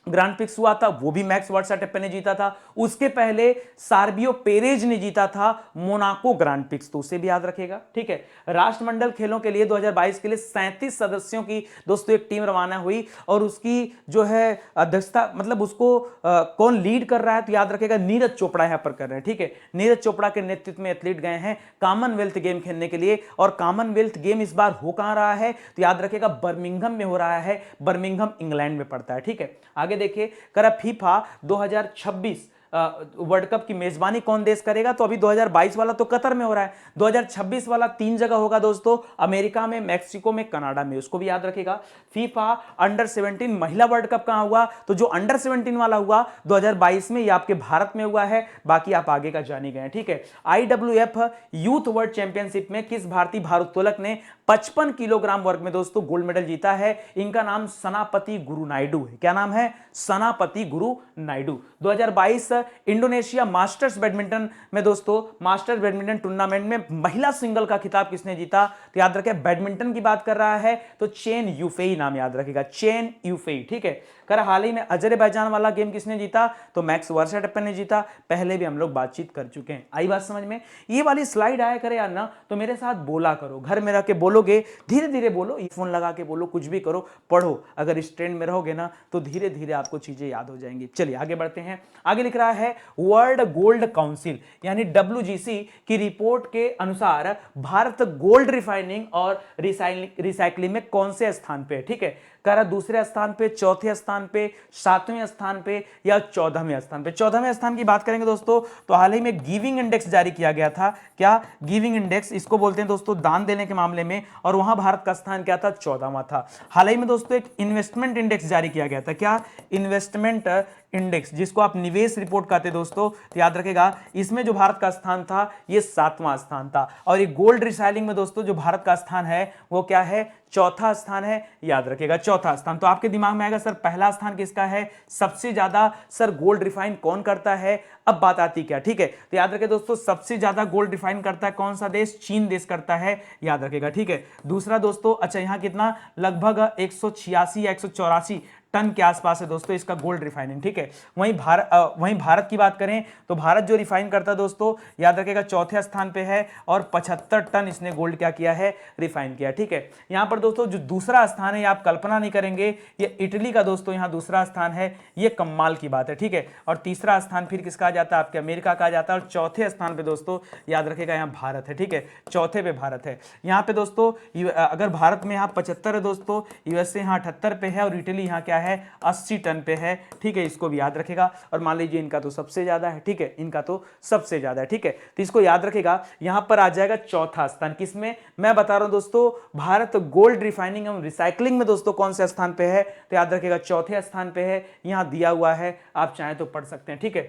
ग्रांड प्रिक्स हुआ था, वो भी मैक्स वर्स्टैपेन ने जीता था। उसके पहले सार्बियो पेरेज ने जीता था मोनाको ग्रांड प्रिक्स, तो उसे भी याद रखेगा, ठीक है। राष्ट्रमंडल खेलों के लिए 2022 के लिए 37 सदस्यों की दोस्तों एक टीम रवाना हुई, और उसकी जो है अध्यक्षता, मतलब उसको कौन लीड कर रहा है, तो याद रखेगा नीरज चोपड़ा यहां पर कर रहे हैं, ठीक है। नीरज चोपड़ा के नेतृत्व में एथलीट गए हैं कॉमनवेल्थ गेम खेलने के लिए, और कॉमनवेल्थ गेम इस बार हो कहां रहा है, तो याद रखेगा बर्मिंघम में हो रहा है, बर्मिंघम इंग्लैंड में पड़ता है, ठीक है। आगे देखिए, करा फीफा 2026 वर्ल्ड कप की मेजबानी कौन देश करेगा, तो अभी 2022 वाला तो कतर में हो रहा है, 2026 वाला 3 जगह होगा दोस्तों, अमेरिका में, मैक्सिको में, कनाडा में, उसको भी याद रखेगा। फीफा अंडर 17 महिला वर्ल्ड कप कहां हुआ, तो जो अंडर 17 वाला हुआ 2022 में, ये आपके भारत में हुआ है, बाकी आप आगे का जानी गए, ठीक है। IWF यूथ वर्ल्ड चैंपियनशिप में किस भारतीय भारोत्तोलक ने 55 किलोग्राम वर्ग में दोस्तों गोल्ड मेडल जीता है, इनका नाम सनापति गुरु नायडू है। क्या नाम है, सनापति गुरु नायडू। 2022 इंडोनेशिया मास्टर्स बैडमिंटन में दोस्तों, मास्टर्स बैडमिंटन टूर्नामेंट में महिला सिंगल का खिताब किसने जीता, तो याद रखें बैडमिंटन की बात कर रहा है तो चेन यूफेई नाम याद रखेगा, चेन यूफेई, ठीक है। कर हाल ही में अजरबैजान वाला गेम किसने जीता, तो मैक्स वर्स्टैपेन ने जीता, पहले भी हम लोग बातचीत कर चुके हैं। आई बात समझ में, ये वाली स्लाइड आया करे यार ना, तो मेरे साथ बोला करो, घर में रह के बोलोगे, धीरे धीरे बोलो, ईयरफोन लगा के बोलो, कुछ भी करो, पढ़ो, अगर इस ट्रेंड में रहोगे ना तो धीरे धीरे आपको चीजें याद हो जाएंगी। चलिए आगे बढ़ते हैं। आगे लिख रहा है वर्ल्ड गोल्ड काउंसिल यानी WGC की रिपोर्ट के अनुसार भारत गोल्ड रिफाइनिंग और रिसाइकलिंग में कौन से स्थान पे है, ठीक है। कह रहा दूसरे स्थान पे, चौथे स्थान पे, 7वें स्थान पे या 14वें स्थान पे। 14वें स्थान की बात करेंगे दोस्तों, तो हाल ही में गिविंग इंडेक्स जारी किया गया था। क्या, गिविंग इंडेक्स, इसको बोलते हैं दोस्तों दान देने के मामले में, और वहां भारत का स्थान क्या था, 14वां था। हाल ही में दोस्तों एक इन्वेस्टमेंट इंडेक्स जारी किया गया था। क्या, इन्वेस्टमेंट इंडेक्स, जिसको आप निवेश रिपोर्ट कहते हैं दोस्तों, तो याद रखेगा इसमें जो भारत का स्थान था ये 7वां स्थान था। और ये गोल्ड रिसाइलिंग में दोस्तों जो भारत का स्थान है वो क्या है, चौथा स्थान है, याद रखेगा चौथा स्थान। तो आपके दिमाग में आएगा सर पहला स्थान किसका है, सबसे ज्यादा सर गोल्ड रिफाइन कौन करता है। अब बात आती क्या, ठीक है, तो याद रखें दोस्तों सबसे ज्यादा गोल्ड रिफाइन करता है कौन सा देश, चीन देश करता है, याद रखेगा, ठीक है। दूसरा दोस्तों, अच्छा यहां कितना, लगभग 186 या 184 टन के आसपास है दोस्तों इसका गोल्ड रिफाइनिंग, ठीक है। वहीं भारत की बात करें तो भारत जो रिफाइन करता है दोस्तों, याद रखेगा चौथे स्थान पे है, और 75 टन इसने गोल्ड क्या किया है, रिफाइन किया, ठीक है। यहां पर दोस्तों जो दूसरा स्थान है ये आप कल्पना नहीं करेंगे, ये इटली का दोस्तों यहां दूसरा स्थान है, ये कमाल की बात है, ठीक है। और तीसरा स्थान फिर किसका आ जाता है, आपके अमेरिका का आ जाता है, और चौथे स्थान पे दोस्तों याद रखेगा यहाँ भारत है, ठीक है, चौथे पे भारत है। यहाँ पे दोस्तों अगर भारत में यहाँ 75 है दोस्तों, यूएसए यहाँ 78 पे है, और इटली यहाँ क्या है 80 टन पे है, ठीक है, इसको भी याद रखेगा। और मान लीजिए इनका तो सबसे ज्यादा है, ठीक है, इनका तो सबसे ज्यादा है, ठीक है, तो इसको याद रखेगा। यहां पर आ जाएगा चौथा स्थान, किसमें, मैं बता रहा हूं दोस्तों, भारत गोल्ड रिफाइनिंग एवं रिसाइकलिंग में दोस्तों कौन से स्थान पे है, तो याद रखेगा चौथे स्थान पे है, यहां दिया हुआ है, आप चाहें तो पढ़ सकते हैं, ठीक है।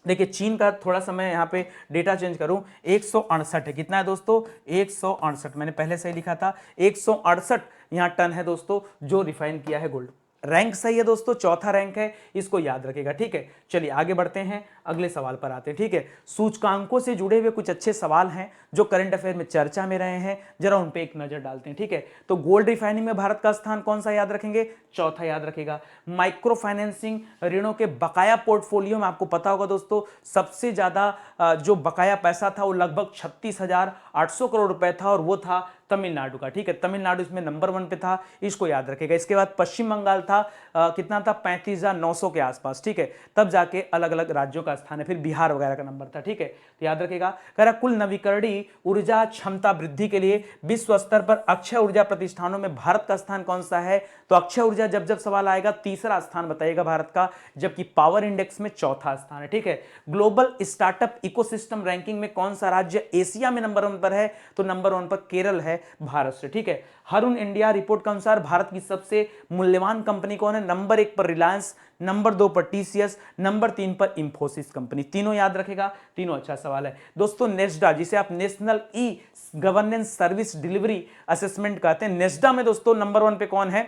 देखिए चीन का थोड़ा सा मैं यहाँ पे डेटा चेंज करूं, 168 है, कितना है दोस्तों, 168, मैंने पहले से ही लिखा था 168 यहाँ टन है दोस्तों जो रिफाइन किया है गोल्ड। रैंक सही है दोस्तों, चौथा रैंक है, इसको याद रखेगा, ठीक है। चलिए आगे बढ़ते हैं, अगले सवाल पर आते हैं, ठीक है। सूचकांकों से जुड़े हुए कुछ अच्छे सवाल हैं जो करंट अफेयर में चर्चा में रहे हैं, जरा उन पे एक नजर डालते हैं, ठीक है। तो गोल्ड रिफाइनिंग में भारत का स्थान कौन सा याद रखेंगे, चौथा याद रखेगा। माइक्रो फाइनेंसिंग ऋणों के बकाया पोर्टफोलियो में आपको पता होगा दोस्तों, सबसे ज्यादा जो बकाया पैसा था वो लगभग 36,800 करोड़ रुपए था, और वो था तमिलनाडु का, ठीक है, तमिलनाडु इसमें नंबर 1 पे था, इसको याद रखेगा। इसके बाद पश्चिम बंगाल था, कितना था, 35,900 के आसपास, ठीक है, तब जाके अलग अलग राज्यों का स्थान है, फिर बिहार वगैरह का नंबर था, ठीक है, तो याद रखेगा। कह रहा कुल नवीकरणीय ऊर्जा क्षमता वृद्धि के लिए विश्व स्तर पर अक्षय ऊर्जा प्रतिष्ठानों में भारत का स्थान कौन सा है, तो अक्षय ऊर्जा जब जब सवाल आएगा तीसरा स्थान बताइएगा भारत का, जबकि पावर इंडेक्स में चौथा स्थान है, ठीक है। ग्लोबल स्टार्टअप इकोसिस्टम रैंकिंग में कौन सा राज्य एशिया में नंबर 1 पर है, तो नंबर 1 पर केरल है भारत से, ठीक है। हरुन इंडिया रिपोर्ट के अनुसार भारत की सबसे मूल्यवान कंपनी कौन है, नंबर 1 पर रिलायंस, नंबर 2 पर टीसीएस, नंबर 3 पर इंफोसिस कंपनी, तीनों याद रखेगा, तीनों अच्छा सवाल है दोस्तों। नेस्डा, जिसे आप national e governance service delivery assessment कहते हैं, नेस्डा में दोस्तों नंबर 1 पे कौन है,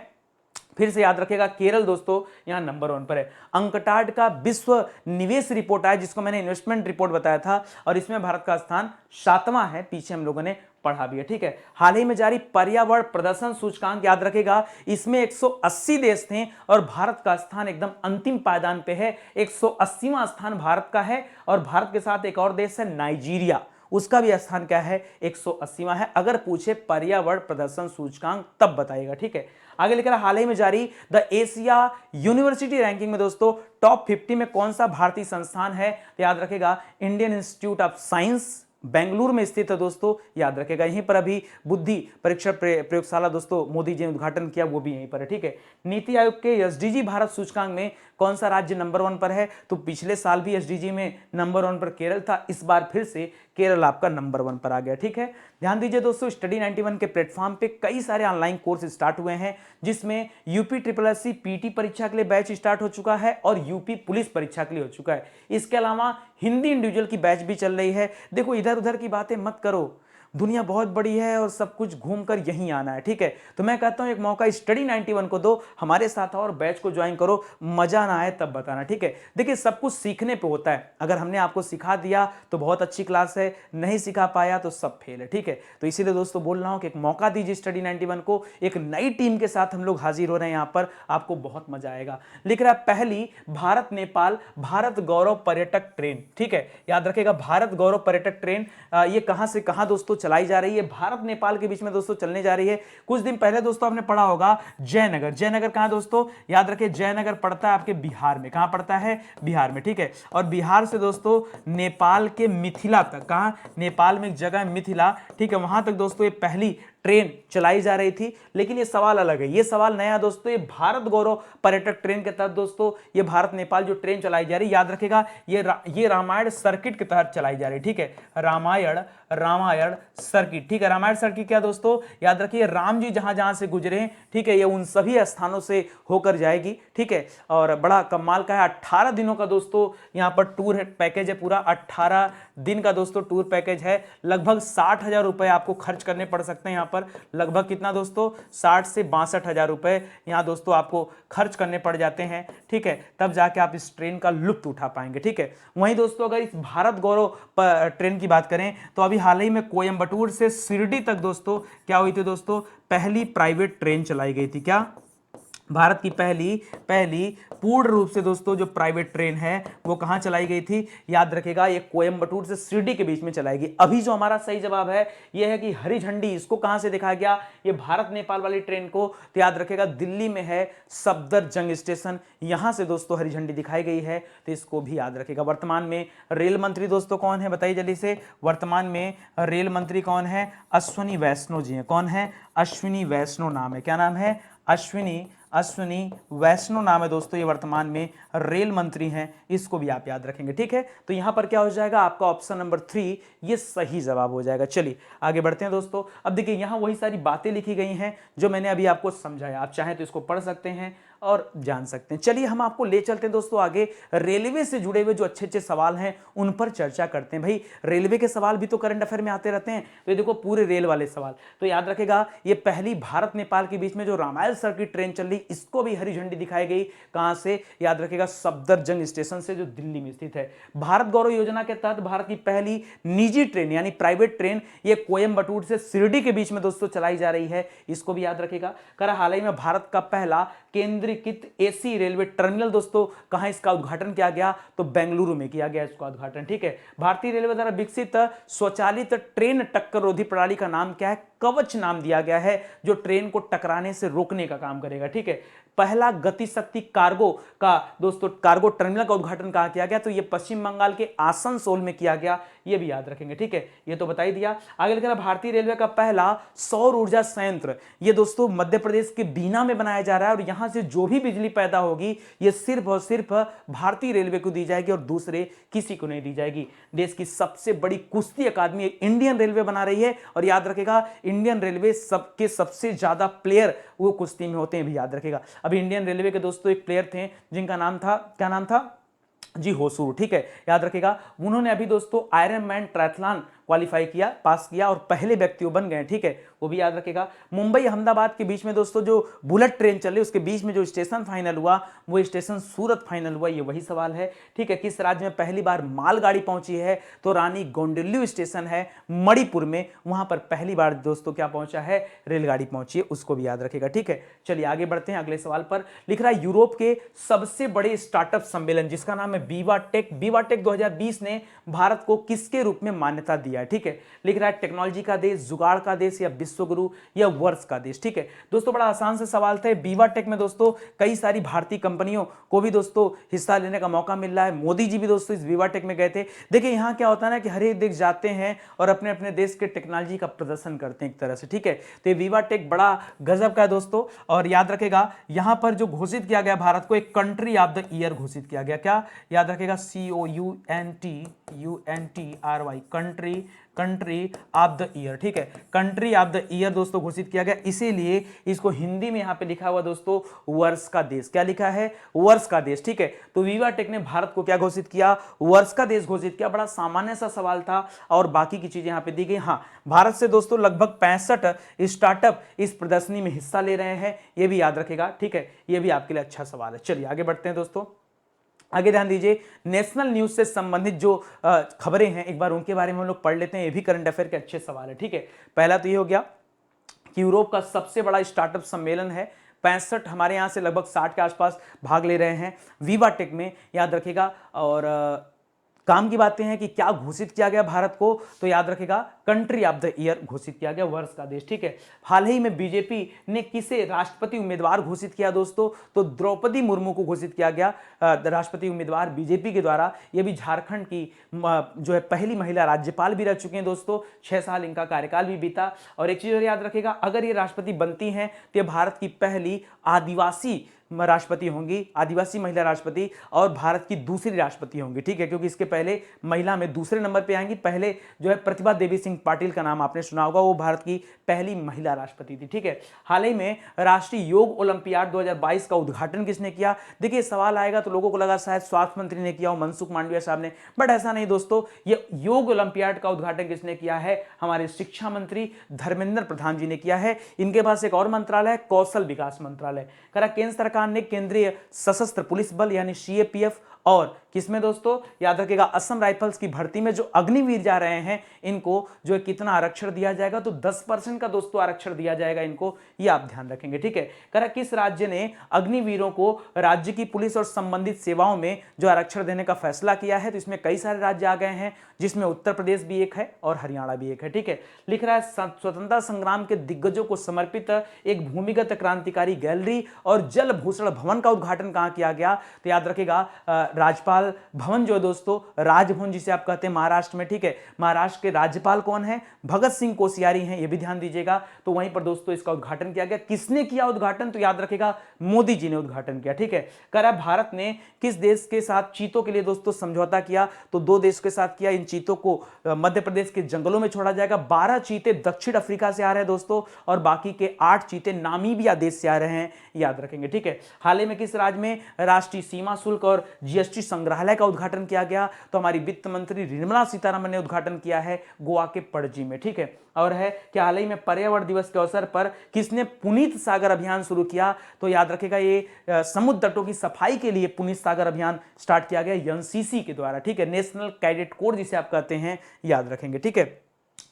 फिर से याद रखेगा केरल दोस्तों यहां नंबर 1 पर है। अंकटाड का विश्व निवेश रिपोर्ट आया जिसको मैंने इन्वेस्टमेंट रिपोर्ट बताया था, और इसमें भारत का स्थान 7वां है, पीछे हम लोगों ने पढ़ा भी है, ठीक है। हाल ही में जारी पर्यावरण प्रदर्शन सूचकांक याद रखेगा, इसमें 180 देश थे और भारत का स्थान एकदम अंतिम पायदान पे है। 180वां स्थान भारत का है और भारत के साथ एक और देश है नाइजीरिया, उसका भी स्थान क्या है, 180वां है। अगर पूछे पर्यावरण प्रदर्शन सूचकांक तब बताइएगा, ठीक है। आगे लिख रहा, हाल ही में जारी द एशिया यूनिवर्सिटी रैंकिंग में दोस्तों टॉप 50 में कौन सा भारतीय संस्थान है, तो याद रखेगा Indian institute of science Bengaluru में स्थित है दोस्तों, याद रखेगा। यहीं पर अभी बुद्धि परीक्षा प्रयोगशाला दोस्तों मोदी जी ने उद्घाटन किया, वो भी यहीं पर है, ठीक है। नीति आयोग के एसडीजी भारत सूचकांक में कौन सा राज्य नंबर 1 पर है, तो पिछले साल भी एसडीजी में नंबर 1 पर केरल था, इस बार फिर से केरल आपका नंबर 1 पर आ गया, ठीक है। ध्यान दीजिए दोस्तों, स्टडी 91 के प्लेटफॉर्म पे कई सारे ऑनलाइन कोर्स स्टार्ट हुए हैं, जिसमें यूपी SSSC पीटी परीक्षा के लिए बैच स्टार्ट हो चुका है और यूपी पुलिस परीक्षा के लिए हो चुका है। इसके अलावा हिंदी इंडिविजुअल की बैच भी चल रही है। देखो, इधर उधर की बातें मत करो, दुनिया बहुत बड़ी है और सब कुछ घूमकर यहीं आना है, ठीक है। तो मैं कहता हूं एक मौका स्टडी 91 को दो, हमारे साथ आओ और बैच को ज्वाइन करो, मजा ना आए तब बताना, ठीक है। देखिए, सब कुछ सीखने पे होता है, अगर हमने आपको सिखा दिया तो बहुत अच्छी क्लास है, नहीं सिखा पाया तो सब फेल है, ठीक है। तो इसीलिए दोस्तों बोल रहा हूं कि एक मौका दीजिए स्टडी 91 को, एक नई टीम के साथ हम लोग हाजिर हो रहे हैं यहां पर, आपको बहुत मजा आएगा। लिख रहा है पहली भारत नेपाल भारत गौरव पर्यटक ट्रेन, ठीक है, याद रखेगा भारत गौरव पर्यटक ट्रेन ये कहां से कहां दोस्तों चलाई जा रही है, भारत नेपाल के बीच में दोस्तों चलने जा रही है। कुछ दिन पहले दोस्तों आपने पढ़ा होगा जयनगर, जयनगर कहां दोस्तों, याद रखिए जयनगर पड़ता है आपके बिहार में, कहां पड़ता है, बिहार में, ठीक है। और बिहार से दोस्तों नेपाल के मिथिला तक, कहां, नेपाल में एक जगह है मिथिला, ठीक है, वहां तक दोस्तों ये पहली ट्रेन चलाई जा रही थी। लेकिन ये सवाल अलग है, ये सवाल नया दोस्तों, ये भारत गौरव पर्यटक ट्रेन के तहत दोस्तों ये भारत नेपाल जो ट्रेन चलाई जा रही है, याद रखेगा ये रामायण सर्किट के तहत चलाई जा रही है, ठीक है, रामायण सर्किट, ठीक है। रामायण सर्किट क्या दोस्तों, याद रखिए राम जी जहां जहां से गुजरे, ठीक है, ये उन सभी स्थानों से होकर जाएगी, ठीक है। और बड़ा कमाल का है, 18 दिनों का दोस्तों यहां पर टूर पैकेज है, पूरा 18 दिन का दोस्तों टूर पैकेज है। लगभग 60,000 रुपए आपको खर्च करने पड़ सकते हैं यहां पर, लगभग कितना दोस्तों, 60 से 62,000 रुपए यहां दोस्तों आपको खर्च करने पड़ जाते हैं, ठीक है, तब जाके आप इस ट्रेन का लुत्फ उठा पाएंगे, ठीक है। वहीं दोस्तों अगर इस भारत गौरव ट्रेन की बात करें तो अभी हाल ही में कोयंबटूर से शिरडी तक दोस्तों क्या हुई थी दोस्तों, पहली प्राइवेट ट्रेन चलाई गई थी, क्या, भारत की पहली पूर्ण रूप से दोस्तों जो प्राइवेट ट्रेन है वो कहां चलाई गई थी, याद रखेगा ये कोयंबटूर से शिरडी के बीच में चलाएगी। अभी जो हमारा सही जवाब है ये है कि हरी झंडी, इसको कहां से दिखाया गया, ये भारत नेपाल वाली ट्रेन को, तो याद रखेगा दिल्ली में है सफदरजंग स्टेशन, यहां से दोस्तों हरी झंडी दिखाई गई है, तो इसको भी याद रखेगा। वर्तमान में रेल मंत्री दोस्तों कौन है, बताइए जल्दी से, वर्तमान में रेल मंत्री कौन है, अश्विनी वैष्णव जी हैं, कौन है, अश्विनी वैष्णव नाम है, क्या नाम है, अश्विनी वैष्णव नाम है दोस्तों, ये वर्तमान में रेल मंत्री हैं, इसको भी आप याद रखेंगे, ठीक है। तो यहां पर क्या हो जाएगा आपका ऑप्शन नंबर 3 ये सही जवाब हो जाएगा। चलिए आगे बढ़ते हैं दोस्तों। अब देखिए यहां वही सारी बातें लिखी गई हैं जो मैंने अभी आपको समझाया, आप चाहें तो इसको पढ़ सकते हैं और जान सकते हैं। चलिए हम आपको ले चलते हैं दोस्तों आगे, रेलवे से जुड़े हुए जो अच्छे अच्छे सवाल हैं उन पर चर्चा करते हैं। भाई रेलवे के सवाल भी तो करंट अफेयर में आते रहते हैं, तो ये देखो पूरे रेल वाले सवाल, तो याद रखेगा ये पहली भारत नेपाल के बीच में जो रामायण सर्किट ट्रेन चल रही, इसको भी हरी झंडी दिखाई गई, कहां से, याद रखेगा सफदरजंग स्टेशन से जो दिल्ली में स्थित है। भारत गौरव योजना के तहत भारत की पहली निजी ट्रेन यानी प्राइवेट ट्रेन ये कोयंबटूर से शिरडी के बीच में दोस्तों चलाई जा रही है, इसको भी याद रखेगा। करा हाल ही में भारत का पहला केंद्रीकृत एसी रेलवे टर्मिनल दोस्तों कहां इसका उद्घाटन किया गया, तो बेंगलुरु में किया गया इसका उद्घाटन, ठीक है। भारतीय रेलवे द्वारा विकसित स्वचालित ट्रेन टक्कर रोधी प्रणाली का नाम क्या है, कवच नाम दिया गया है, जो ट्रेन को टकराने से रोकने का काम करेगा, ठीक है। पहला गति शक्ति कार्गो का दोस्तों कार्गो टर्मिनल का उद्घाटन कहां किया गया, तो ये पश्चिम बंगाल के आसनसोल में किया गया, ये भी याद रखेंगे, ठीक है, ये तो बता ही दिया। आगे लिखा भारतीय रेलवे का पहला सौर ऊर्जा संयंत्र ये दोस्तों मध्य प्रदेश के बीना में बनाया जा रहा है, और यहां से जो भी बिजली पैदा होगी ये सिर्फ और सिर्फ भारतीय रेलवे को दी जाएगी और दूसरे किसी को नहीं दी जाएगी। देश की सबसे बड़ी कुश्ती अकादमी इंडियन रेलवे बना रही है, और याद रखेगा इंडियन रेलवे सबके सबसे ज्यादा प्लेयर वो कुश्ती में होते हैं, भी याद रखेगा। अभी इंडियन रेलवे के दोस्तों एक प्लेयर थे जिनका नाम था, क्या नाम था जी, होसूर, ठीक है, याद रखेगा। उन्होंने अभी दोस्तों आयरन मैन ट्रायथलॉन क्वालिफाई किया, पास किया और पहले व्यक्ति वो बन गए, ठीक है। वो भी याद रखेगा। मुंबई अहमदाबाद के बीच में दोस्तों जो बुलेट ट्रेन चल रही है उसके बीच में जो स्टेशन फाइनल हुआ वो स्टेशन सूरत फाइनल हुआ, ये वही सवाल है। ठीक है, किस राज्य में पहली बार मालगाड़ी पहुंची है, तो रानी गोंडल्लू स्टेशन है मणिपुर में, वहां पर पहली बार दोस्तों क्या पहुंचा है, रेलगाड़ी पहुंची है, उसको भी याद रखेगा। ठीक है, चलिए आगे बढ़ते हैं अगले सवाल पर। लिख रहा है यूरोप के सबसे बड़े स्टार्टअप सम्मेलन जिसका नाम है बीवाटेक 2020 ने भारत को किसके रूप में मान्यता दिया है। ठीक है, लिख रहा है टेक्नोलॉजी का देश, जुगाड़ का देश, या विश्वगुरु, या वर्ष का देश। ठीक है दोस्तों, बड़ा आसान से सवाल था। बीवाटेक में दोस्तों कई सारी भारतीय कंपनियों को भी दोस्तों हिस्सा लेने का मौका मिल रहा है। मोदी जी भी दोस्तों इस बीवाटेक में गए थे। देखिए यहाँ क्या होता है ना कि हर एक देश जाते हैं और अपने अपने देश के टेक्नोलॉजी का प्रदर्शन करते हैं एक तरह से। ठीक है, तो ये बीवाटेक बड़ा गजब का है दोस्तों। और याद रखेगा यहां पर जो घोषित किया गया भारत को एक कंट्री ऑफ द ईयर घोषित किया गया। क्या याद रखेगा, COUNTRY, country of the year. ठीक है, कंट्री ऑफ द ईयर दोस्तों घोषित किया गया, इसीलिए इसको हिंदी में यहां पे लिखा हुआ दोस्तों वर्ष का देश। क्या लिखा है, वर्ष का देश। ठीक है, तो बीवाटेक ने भारत को क्या घोषित किया, वर्ष का देश घोषित किया। बड़ा सामान्य सा सवाल था और बाकी की चीजें यहां पे दी गई। हाँ, भारत से दोस्तों लगभग 65 स्टार्टअप इस प्रदर्शनी में हिस्सा ले रहे हैं, ये भी याद रखेगा। ठीक है, ये भी आपके लिए अच्छा सवाल है। चलिए आगे बढ़ते हैं दोस्तों। आगे ध्यान दीजिए, नेशनल न्यूज से संबंधित जो खबरें हैं एक बार उनके बारे में हम लोग पढ़ लेते हैं, ये भी करंट अफेयर के अच्छे सवाल है। ठीक है, पहला तो ये हो गया कि यूरोप का सबसे बड़ा स्टार्टअप सम्मेलन है, 65 हमारे यहाँ से लगभग 60 के आसपास भाग ले रहे हैं बीवाटेक में, याद रखेगा। और काम की बातें हैं कि क्या घोषित किया गया भारत को, तो याद रखेगा कंट्री ऑफ द ईयर घोषित किया गया, वर्ष का देश। ठीक है, हाल ही में बीजेपी ने किसे राष्ट्रपति उम्मीदवार घोषित किया दोस्तों, तो द्रौपदी मुर्मू को घोषित किया गया राष्ट्रपति उम्मीदवार बीजेपी के द्वारा। ये भी झारखंड की जो है पहली महिला राज्यपाल भी रह चुके हैं दोस्तों, 6 साल इनका कार्यकाल भी बीता। और एक चीज और याद रखेगा, अगर ये राष्ट्रपति बनती हैं तो ये भारत की पहली आदिवासी राष्ट्रपति होंगी, आदिवासी महिला राष्ट्रपति, और भारत की दूसरी राष्ट्रपति होंगी। ठीक है, क्योंकि इसके पहले महिला में दूसरे नंबर पे आएंगी। पहले जो है प्रतिभा देवी सिंह पाटिल का नाम आपने सुना होगा, वो भारत की पहली महिला राष्ट्रपति थी। ठीक है, हाल ही में राष्ट्रीय योग ओलंपियाड 2022 का उद्घाटन किसने किया। देखिए सवाल आएगा तो लोगों को लगा शायद स्वास्थ्य मंत्री ने किया हो, मनसुख मांडविया साहब ने, बट ऐसा नहीं दोस्तों। ये योग ओलंपियाड का उद्घाटन किसने किया है, हमारे शिक्षा मंत्री धर्मेंद्र प्रधान जी ने किया है। इनके पास एक और मंत्रालय है, कौशल विकास मंत्रालय। करा केंद्र सरकार ने केंद्रीय सशस्त्र पुलिस बल यानी सीएपीएफ और किसमें दोस्तों, याद रखेगा असम राइफल्स की भर्ती में जो अग्निवीर जा रहे हैं इनको जो है कितना आरक्षण दिया जाएगा, तो 10% का दोस्तों आरक्षण दिया जाएगा इनको, ये आप ध्यान रखेंगे। ठीक है, करा किस राज्य ने अग्निवीरों को राज्य की पुलिस और संबंधित सेवाओं में जो आरक्षण देने का फैसला किया है, तो इसमें कई सारे राज्य आ गए हैं, जिसमें उत्तर प्रदेश भी एक है और हरियाणा भी एक है। ठीक है, लिख रहा है स्वतंत्रता संग्राम के दिग्गजों को समर्पित एक भूमिगत क्रांतिकारी गैलरी और जल भूषण भवन का उद्घाटन कहां किया गया, तो याद रखेगा राज्यपाल भवन जो है दोस्तों, राजभवन जिसे आप कहते हैं महाराष्ट्र में। ठीक है, महाराष्ट्र के राज्यपाल कौन है, भगत सिंह कोश्यारी हैं, ये भी ध्यान दीजिएगा। तो वहीं पर दोस्तों इसका उद्घाटन किया गया। किसने किया उद्घाटन, तो याद रखेगा मोदी जी ने उद्घाटन किया। ठीक है, कह रहा भारत ने किस देश के साथ चीतों के लिए दोस्तों समझौता किया, तो 2 देश के साथ किया। इन चीतों को मध्य प्रदेश के जंगलों में छोड़ा जाएगा। 12 चीते दक्षिण अफ्रीका से आ रहे हैं दोस्तों, और बाकी के 8 चीते नामीबिया देश से आ रहे हैं, याद रखेंगे। ठीक है, हाल ही में किस राज्य में राष्ट्रीय सीमा शुल्क और जीएसटी संग्रहालय का उद्घाटन किया गया, तो हमारी वित्त मंत्री निर्मला सीतारमण ने उद्घाटन किया है गोवा के पणजी में। ठीक है, और है कि हाल ही में पर्यावरण दिवस के अवसर पर किसने पुनीत सागर अभियान शुरू किया, तो याद रखेगा ये समुद्र तटों की सफाई के लिए पुनीत सागर अभियान स्टार्ट किया गया एनसीसी के द्वारा। ठीक है, नेशनल कैडेट कोर जिसे आप कहते हैं, याद रखेंगे। ठीक है,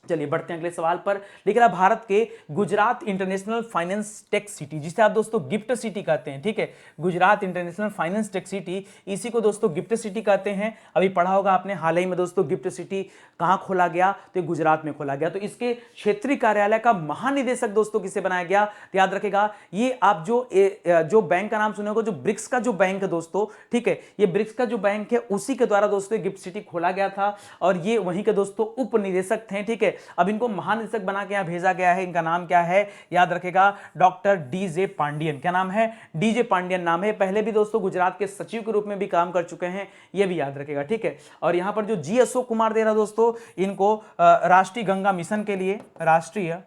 चलिए बढ़ते हैं अगले सवाल पर। लिख रहा भारत के Gujarat international finance tech city, जिसे आप दोस्तों गिफ्ट सिटी कहते हैं। ठीक है, Gujarat international finance tech city, इसी को दोस्तों गिफ्ट सिटी कहते हैं। अभी पढ़ा होगा आपने, हाल ही में दोस्तों गिफ्ट सिटी कहां खोला गया, तो गुजरात में खोला गया। तो इसके क्षेत्रीय कार्यालय का महानिदेशक दोस्तों किसे बनाया गया, तो याद रखेगा ये आप जो बैंक का नाम सुने होगा, जो ब्रिक्स का जो बैंक है दोस्तों। ठीक है, ये ब्रिक्स का जो बैंक है उसी के द्वारा दोस्तों गिफ्ट सिटी खोला गया था, और ये वहीं के दोस्तों उप निदेशक थे। ठीक है, अब इनको महानिदेशक बना के यहां भेजा गया है। इनका नाम क्या है, याद रखेगा डॉक्टर डीजे पांडियन। क्या नाम है, डीजे पांडियन नाम है। पहले भी दोस्तों गुजरात के सचिव के रूप में भी काम कर चुके हैं, ये भी याद रखेगा। ठीक है, और यहां पर जो जी अशोक कुमार दे रहा दोस्तों, इनको राष्ट्रीय गंगा मिशन के लिए, राष्ट्रीय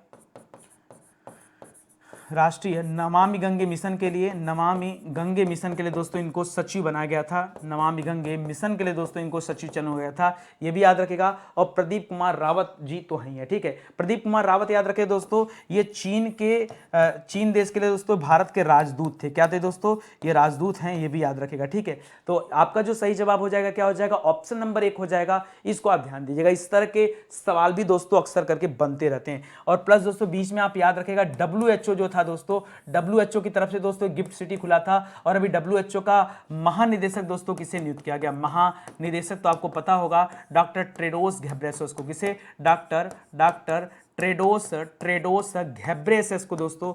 राष्ट्रीय नमामि गंगे मिशन के लिए, नमामि गंगे मिशन के लिए दोस्तों इनको सचिव बनाया गया था। नमामि गंगे मिशन के लिए दोस्तों इनको सचिव चुना गया था, ये भी याद रखेगा। और प्रदीप कुमार रावत जी तो हैं, ठीक है। प्रदीप कुमार रावत याद रखे दोस्तों, ये चीन देश के लिए दोस्तों भारत के राजदूत थे। क्या थे दोस्तों? ये राजदूत हैं, ये भी याद रखेगा, ठीक है। तो आपका जो सही जवाब हो जाएगा क्या हो जाएगा? ऑप्शन नंबर 1 हो जाएगा। इसको आप ध्यान दीजिएगा, इस तरह के सवाल भी दोस्तों अक्सर करके बनते रहते हैं। और प्लस दोस्तों बीच में आप याद रखेगा WHO जो था दोस्तों, WHO की तरफ से दोस्तों गिफ्ट सिटी खुला था। और अभी WHO का महानिदेशक दोस्तों किसे नियुक्त किया गया? महानिदेशक तो आपको पता होगा, डॉक्टर टेड्रोस घेब्रेयेसस को। किसे? डॉक्टर टेड्रोस घेब्रेयेसस को दोस्तों,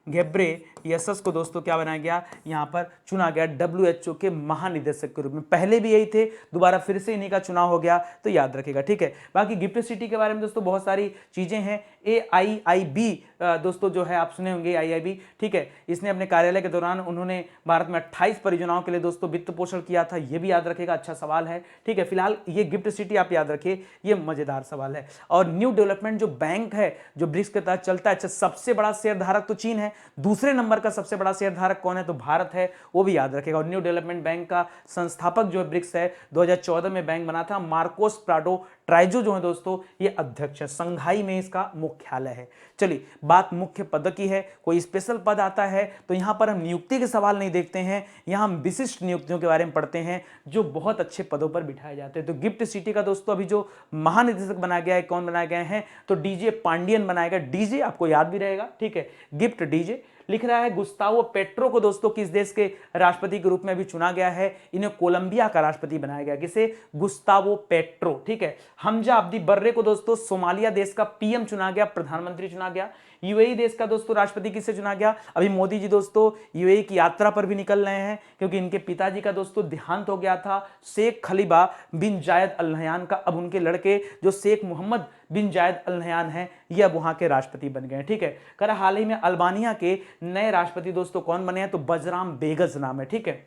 घेब्रेयेसस को दोस्तों क्या बनाया गया? यहाँ पर चुना गया WHO के महानिदेशक के रूप में। पहले भी यही थे, दोबारा फिर से इन्हीं का चुनाव हो गया, तो याद रखेगा, ठीक है। बाकी गिफ्ट सिटी के बारे में दोस्तों बहुत सारी चीजें हैं। AIIB दोस्तों जो है आप सुने होंगे, AIIB, ठीक है। इसने अपने कार्यालय के दौरान उन्होंने भारत में 28 परियोजनाओं के लिए दोस्तों वित्त पोषण किया था, ये भी याद रखेगा, अच्छा सवाल है, ठीक है। फिलहाल ये गिफ्ट सिटी आप याद रखिए, ये मजेदार सवाल है। और न्यू डेवलपमेंट जो बैंक है जो ब्रिक्स के तहत चलता है, अच्छा सबसे बड़ा शेयर धारक तो चीन है, दूसरे नंबर का सबसे बड़ा शेयर धारक कौन है? तो भारत है, वो भी याद रखेगा। और न्यू डेवलपमेंट बैंक का संस्थापक जो है ब्रिक्स है, 2014 में बैंक बना था। मार्कोस प्राडो ट्राइजो जो है दोस्तों ये अध्यक्ष है, संघाई में इसका मुख्यालय है। चलिए बात मुख्य पद की है, कोई स्पेशल पद आता है तो यहां पर हम नियुक्ति के सवाल नहीं देखते हैं, यहां हम विशिष्ट नियुक्तियों के बारे में पढ़ते हैं जो बहुत अच्छे पदों पर बिठाए जाते हैं। तो गिफ्ट सिटी का दोस्तों अभी जो महानिदेशक बनाया गया है, कौन बनाया गया है? तो डीजे पांडियन बनाया गया। डीजे आपको याद भी रहेगा, ठीक है, गिफ्ट डीजे। लिख रहा है गुस्तावो पेट्रो को दोस्तों किस देश के राष्ट्रपति के रूप में भी चुना गया है? इन्हें कोलंबिया का राष्ट्रपति बनाया गया। किसे? गुस्तावो पेट्रो, ठीक है। हमजा अब्दी बर्रे को दोस्तों सोमालिया देश का PM चुना गया, प्रधानमंत्री चुना गया। UAE देश का दोस्तों राष्ट्रपति किसे चुना गया? अभी मोदी जी दोस्तों UAE की यात्रा पर भी निकल रहे हैं, क्योंकि इनके पिताजी का दोस्तों देहांत हो गया था, शेख खलीफा बिन जायद अल नहयान का। अब उनके लड़के जो शेख मोहम्मद बिन जायद अल नहयान हैं, ये अब वहां के राष्ट्रपति बन गए हैं, ठीक है। कर हाल ही में अल्बानिया के नए राष्ट्रपति दोस्तों कौन बने हैं? तो बजराम बेगस नाम है, ठीक है।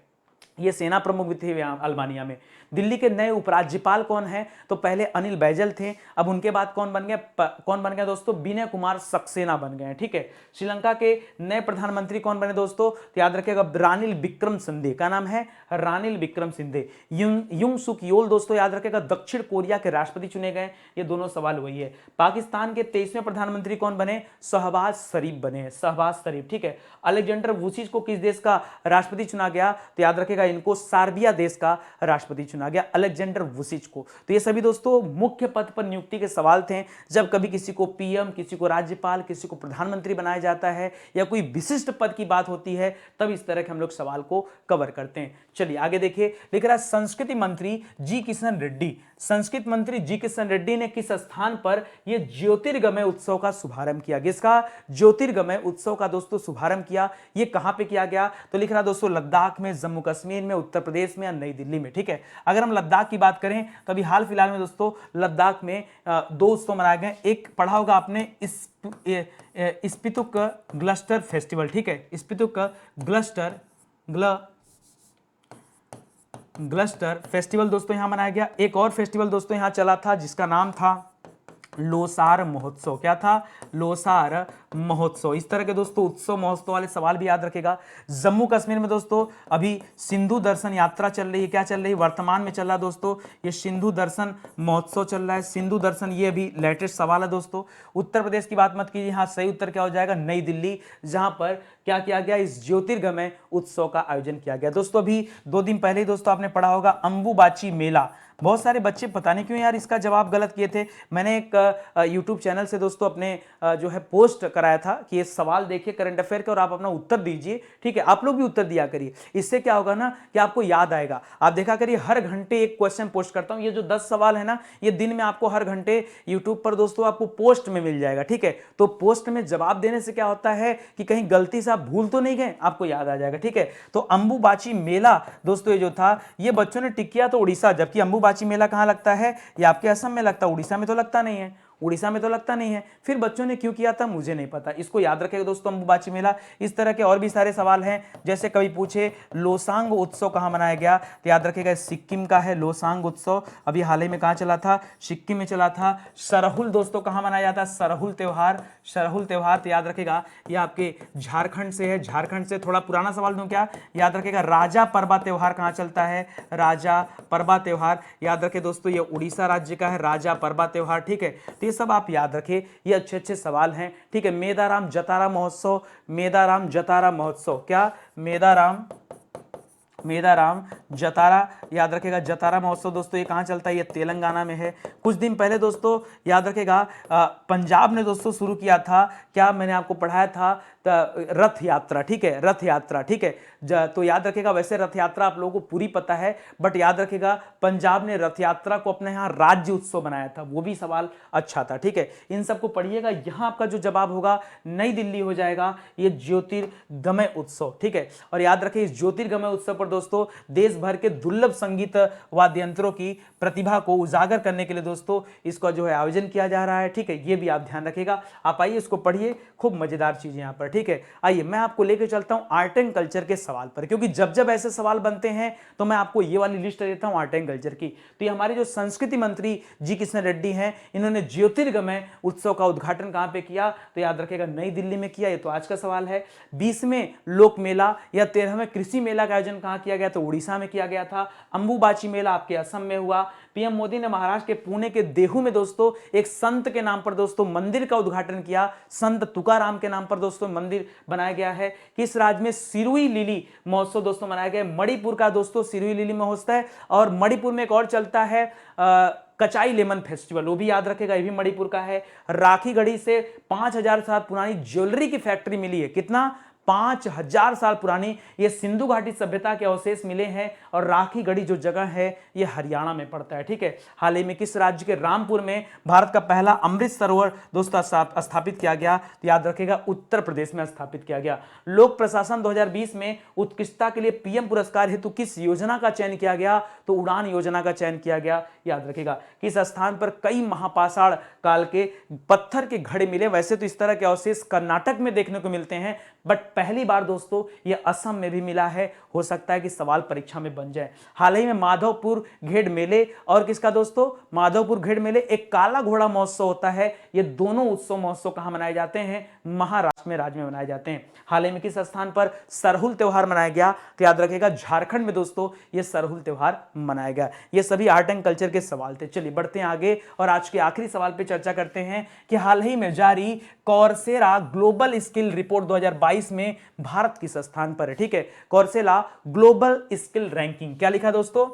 ये सेना प्रमुख भी थे अल्बानिया में। दिल्ली के नए उपराज्यपाल कौन है? तो पहले अनिल बैजल थे, अब उनके बाद कौन बन गया दोस्तों? विनय कुमार सक्सेना बन गए हैं, ठीक है। श्रीलंका के नए प्रधानमंत्री कौन बने दोस्तों? तो याद रखिएगा रानिल विक्रमसिंघे, का नाम है रानिल विक्रमसिंघे। युंग सुक योल दोस्तों याद रखिएगा दक्षिण कोरिया के राष्ट्रपति चुने गए। ये दोनों सवाल वही है। पाकिस्तान के 23वें प्रधानमंत्री कौन बने? शहबाज शरीफ बने हैं, शहबाज शरीफ, ठीक है। अलेक्जेंडर वुचिच को किस देश का राष्ट्रपति चुना गया? तो याद रखिएगा इनको सार्बिया देश का राष्ट्रपति चुना गया, अलेक्जेंडर वुचिच को। तो ये सभी दोस्तों मुख्य पद पर नियुक्ति के सवाल थे। जब कभी किसी को PM, किसी को राज्यपाल, किसी को प्रधानमंत्री बनाया जाता है या कोई विशिष्ट पद की बात होती है, तब इस तरह के हम लोग सवाल को कवर करते हैं। चलिए आगे देखिए, लिख रहा है संस्कृति मंत्री जी किशन रेड्डी। संस्कृति मंत्री जी किशन रेड्डी ने किस स्थान पर यह ज्योतिर्गमय उत्सव का शुभारंभ किया? किसका? ज्योतिर्गमय उत्सव का दोस्तों शुभारंभ किया। ये कहां पे किया गया? तो लिख रहा दोस्तों लद्दाख में, जम्मू कश्मीर में, उत्तर प्रदेश में या नई दिल्ली में, ठीक है। अगर हम लद्दाख की बात करें तो अभी हाल फिलहाल में दोस्तों लद्दाख में 2 उत्सव मनाए गए। एक पढ़ा होगा आपने स्पितुक ग्लस्टर फेस्टिवल, ठीक है, स्पितुक ग्लस्टर फेस्टिवल दोस्तों यहां मनाया गया। एक और फेस्टिवल दोस्तों यहां चला था जिसका नाम था लोसार महोत्सव। क्या था? लोसार महोत्सव। इस तरह के दोस्तों उत्सव महोत्सव वाले सवाल भी याद रखेगा। जम्मू कश्मीर में दोस्तों अभी सिंधु दर्शन यात्रा चल रही है। क्या चल रही है? वर्तमान में चल रहा है दोस्तों ये सिंधु दर्शन महोत्सव चल रहा है। सिंधु दर्शन ये अभी लेटेस्ट सवाल है दोस्तों। उत्तर प्रदेश की बात मत कीजिए, हाँ सही उत्तर क्या हो जाएगा? नई दिल्ली, जहां पर क्या किया गया? इस ज्योतिर्गमय उत्सव का आयोजन किया गया। दोस्तों अभी 2 दिन पहले दोस्तों आपने पढ़ा होगा अंबुबाची मेला। बहुत सारे बच्चे पता नहीं क्यों यार इसका जवाब गलत किए थे। मैंने एक YouTube चैनल से दोस्तों अपने जो है पोस्ट कराया था कि ये सवाल देखिए करंट अफेयर के और आप अपना उत्तर दीजिए, ठीक है। आप लोग भी उत्तर दिया करिए, इससे क्या होगा ना कि आपको याद आएगा। आप देखा करिए हर घंटे एक क्वेश्चन पोस्ट करता हूं। ये जो 10 सवाल है ना, ये दिन में आपको हर घंटे YouTube पर दोस्तों आपको पोस्ट में मिल जाएगा, ठीक है। तो पोस्ट में जवाब देने से क्या होता है कि कहीं गलती से आप भूल तो नहीं गए, आपको याद आ जाएगा, ठीक है। तो अंबुबाची मेला दोस्तों ये जो था, ये बच्चों ने टिक किया तो उड़ीसा, जबकि अंबुबाची मेला कहां लगता है? ये आपके असम में लगता है, उड़ीसा में तो लगता नहीं है। उड़ीसा में तो लगता नहीं है, फिर बच्चों ने क्यों किया था मुझे नहीं पता, इसको याद रखेगा दोस्तों अंबुबाची मेला। इस तरह के और भी सारे सवाल हैं, जैसे कभी पूछे लोसांग उत्सव कहाँ मनाया गया, तो याद रखेगा सिक्किम का है लोसांग उत्सव, अभी हाल ही में कहाँ चला था, सिक्किम में चला था। सरहुल दोस्तों कहाँ मनाया जाता है, सरहुल त्योहार, सरहुल त्योहार तो याद रखेगा ये आपके झारखंड से है, झारखंड से। थोड़ा पुराना सवाल दूं क्या, याद रखेगा राजा परबा त्योहार कहाँ चलता है, राजा परबा त्योहार, याद रखे दोस्तों ये उड़ीसा राज्य का है राजा परबा त्योहार, ठीक है। तो ये सब आप याद रखें, ये अच्छे अच्छे सवाल हैं, ठीक है। मेदाराम जतारा महोत्सव, मेदाराम जतारा महोत्सव, क्या मेदाराम, मेदाराम जतारा, याद रखेगा जतारा महोत्सव दोस्तों ये कहाँ चलता है, ये तेलंगाना में है। कुछ दिन पहले दोस्तों याद रखेगा पंजाब ने दोस्तों शुरू किया था, क्या मैंने आपको पढ़ाया था, रथ यात्रा, ठीक है, रथ यात्रा, ठीक है। तो याद रखेगा वैसे रथ यात्रा आप लोगों को पूरी पता है, बट याद रखेगा पंजाब ने रथ यात्रा को अपने यहाँ राज्य उत्सव बनाया था, वो भी सवाल अच्छा था, ठीक है। इन सबको पढ़िएगा, यहाँ आपका जो जवाब होगा नई दिल्ली हो जाएगा, ये ज्योतिर्गमय उत्सव, ठीक है। और याद रखें इस ज्योतिर्गमय उत्सव पर दोस्तों देश भर के दुर्लभ संगीत वाद्य यंत्रों की प्रतिभा को उजागर करने के लिए दोस्तों इसका जो है आयोजन किया जा रहा है, ठीक है। ये भी आप ध्यान रखिएगा, आप आइए इसको पढ़िए, खूब मजेदार चीजें यहाँ पर, ठीक है। आइए मैं आपको लेकर चलता हूं आर्ट एंड कल्चर के सवाल पर, क्योंकि जब जब ऐसे सवाल बनते हैं तो मैं आपको ये वाली लिस्ट देता हूं आर्ट एंड कल्चर की। तो ये हमारे जो संस्कृति मंत्री जी किशन रेड्डी हैं, इन्होंने ज्योतिर्गमय उत्सव का उद्घाटन कहां पे किया, तो याद रखेगा नई दिल्ली में किया, ये तो आज का सवाल है। 20वें लोक मेला या 13वें कृषि मेला का आयोजन कहां किया गया, तो उड़ीसा में किया गया था। अंबुबाची मेला आपके असम में हुआ। पीएम मोदी ने महाराष्ट्र के पुणे के देहू में दोस्तों एक संत के नाम पर दोस्तों मंदिर का उद्घाटन किया, संत तुकाराम के नाम पर दोस्तों मंदिर बनाया गया है। किस राज्य में सिरुई लिली महोत्सव दोस्तों मनाया गया, मणिपुर का दोस्तों सिरुई लिली महोत्सव है। और मणिपुर में एक और चलता है कचाई लेमन फेस्टिवल, वो भी याद रखेगा, ये भी मणिपुर का है। राखी गढ़ी से 5000 साल पुरानी ज्वेलरी की फैक्ट्री मिली है, कितना, 5000 साल पुरानी, ये सिंधु घाटी सभ्यता के अवशेष मिले हैं। और राखी गढ़ी जो जगह है ये हरियाणा में पड़ता है, ठीक है। हाल ही में किस राज्य के रामपुर में भारत का पहला अमृत सरोवर दोस्तों स्थापित किया गया, तो याद रखेगा उत्तर प्रदेश में स्थापित किया गया। लोक प्रशासन 2020 में उत्कृष्टता के लिए पीएम पुरस्कार हेतु किस योजना का चयन किया गया, तो उड़ान योजना का चयन किया गया, याद रखेगा। किस स्थान पर कई महापाषाण काल के पत्थर के घड़े मिले, वैसे तो इस तरह के अवशेष कर्नाटक में देखने को मिलते हैं, बट पहली बार दोस्तों ये असम में भी मिला है, हो सकता है कि सवाल परीक्षा में बन जाए। हाल ही में माधवपुर घेड़ मेले और किसका दोस्तों, माधवपुर घेड़ मेले, एक काला घोड़ा महोत्सव होता है। ये दोनों उत्सव महोत्सव कहां मनाए जाते हैं, महाराष्ट्र में राज्य में मनाए जाते हैं। हाल ही में किस स्थान पर सरहुल त्योहार मनाया गया, तो याद रखेगा झारखंड में दोस्तों ये सरहुल त्योहार मनाया गया। ये सभी आर्ट एंड कल्चर के सवाल थे। चलिए बढ़ते हैं आगे और आज के आखिरी सवाल पे चर्चा करते हैं कि हाल ही में जारी कौरसेरा ग्लोबल स्किल रिपोर्ट 2022 में भारत किस स्थान पर है, ठीक है। कौरसेरा ग्लोबल स्किल रैंकिंग, क्या लिखा दोस्तों,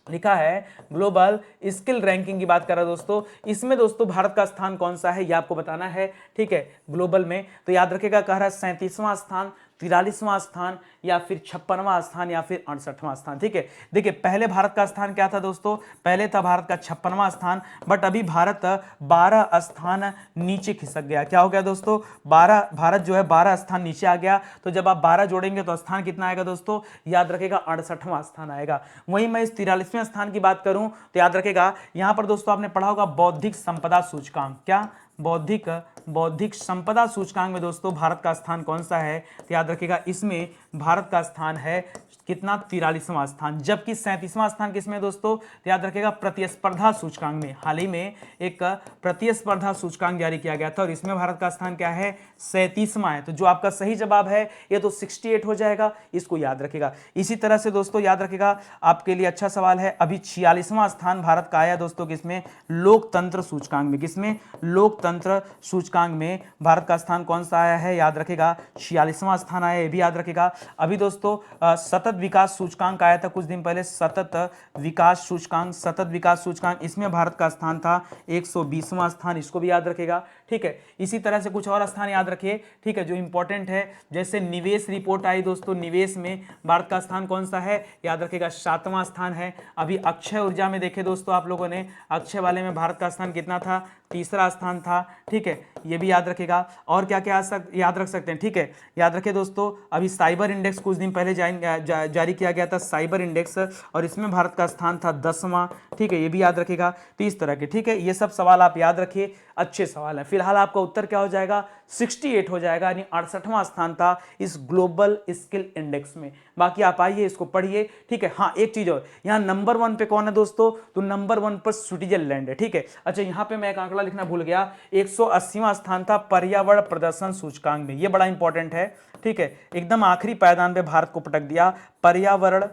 लिखा है ग्लोबल स्किल रैंकिंग की बात कर रहा है दोस्तों। इसमें दोस्तों भारत का स्थान कौन सा है ये आपको बताना है, ठीक है, ग्लोबल में। तो याद रखेगा कह रहा है 37वां स्थान, 43वां स्थान, या फिर 56वां स्थान, या फिर 68वां स्थान, ठीक है। देखिए पहले भारत का स्थान क्या था दोस्तों, पहले था भारत का 56वां स्थान, बट अभी भारत 12 स्थान नीचे खिसक गया। क्या हो गया दोस्तों, भारत जो है 12 स्थान नीचे आ गया। तो जब आप 12 जोड़ेंगे तो स्थान कितना आएगा दोस्तों, याद रखेगा 68वां स्थान आएगा। वहीं मैं इस 43वें स्थान की बात करूं तो याद रखेगा यहां पर दोस्तों आपने पढ़ा होगा बौद्धिक संपदा सूचकांक, क्या, बौद्धिक संपदा सूचकांक में दोस्तों भारत का स्थान कौन सा है, तो याद रखिएगा इसमें भारत का स्थान है कितना, 43वां स्थान। जबकि 37वां स्थान किसमें दोस्तों, तो याद रखिएगा प्रतिस्पर्धा सूचकांक में। हाल ही में एक प्रतिस्पर्धा सूचकांक जारी किया गया था और इसमें भारत का स्थान क्या है, 37वां है। तो जो आपका सही जवाब है ये तो 68 हो जाएगा, इसको याद रखिएगा। इसी तरह से दोस्तों याद रखिएगा आपके लिए अच्छा सवाल है, अभी 46वां स्थान भारत का आया दोस्तों किसमें, लोकतंत्र सूचकांक में। किसमें, लोकतंत्र सूचकांक में भारत का स्थान कौन सा आया है, याद रखिएगा 46वां स्थान आया, ये भी याद रखिएगा। अभी दोस्तों सतत विकास सूचकांक आया था कुछ दिन पहले, सतत विकास सूचकांक, इसमें भारत का स्थान था 120वां स्थान, इसको भी याद रखेगा, ठीक है। इसी तरह से कुछ और स्थान याद रखिए, ठीक है, जो इंपॉर्टेंट है। जैसे निवेश रिपोर्ट आई दोस्तों, निवेश में भारत का स्थान कौन सा है, याद रखेगा 7वां स्थान है। अभी अक्षय ऊर्जा में देखे दोस्तों आप लोगों ने, अक्षय वाले में भारत का स्थान कितना था, तीसरा स्थान था, ठीक है, ये भी याद रखेगा। और क्या क्या याद रख सकते हैं, ठीक है, याद रखे दोस्तों, अभी साइबर इंडेक्स कुछ दिन पहले जारी किया गया था, साइबर इंडेक्स, और इसमें भारत का स्थान था 10वां, ठीक है, ये भी याद रखेगा। तो इस तरह के, ठीक है, ये सब सवाल आप याद रखिए, अच्छे सवाल हैं। फिलहाल आपका उत्तर क्या हो जाएगा, 68 हो जाएगा, यानी 68वां स्थान था इस ग्लोबल स्किल इंडेक्स में। बाकी आप आइए इसको पढ़िए, ठीक है। हाँ, एक चीज और, यहाँ नंबर 1 पे कौन है दोस्तों, तो नंबर 1 पर स्विट्जरलैंड है, ठीक है। अच्छा, यहाँ पे मैं एक आंकड़ा लिखना भूल गया, 180वां स्थान था पर्यावरण प्रदर्शन सूचकांक में, ये बड़ा इंपॉर्टेंट है, ठीक है, एकदम आखिरी पायदान पे भारत को पटक दिया, पर्यावरण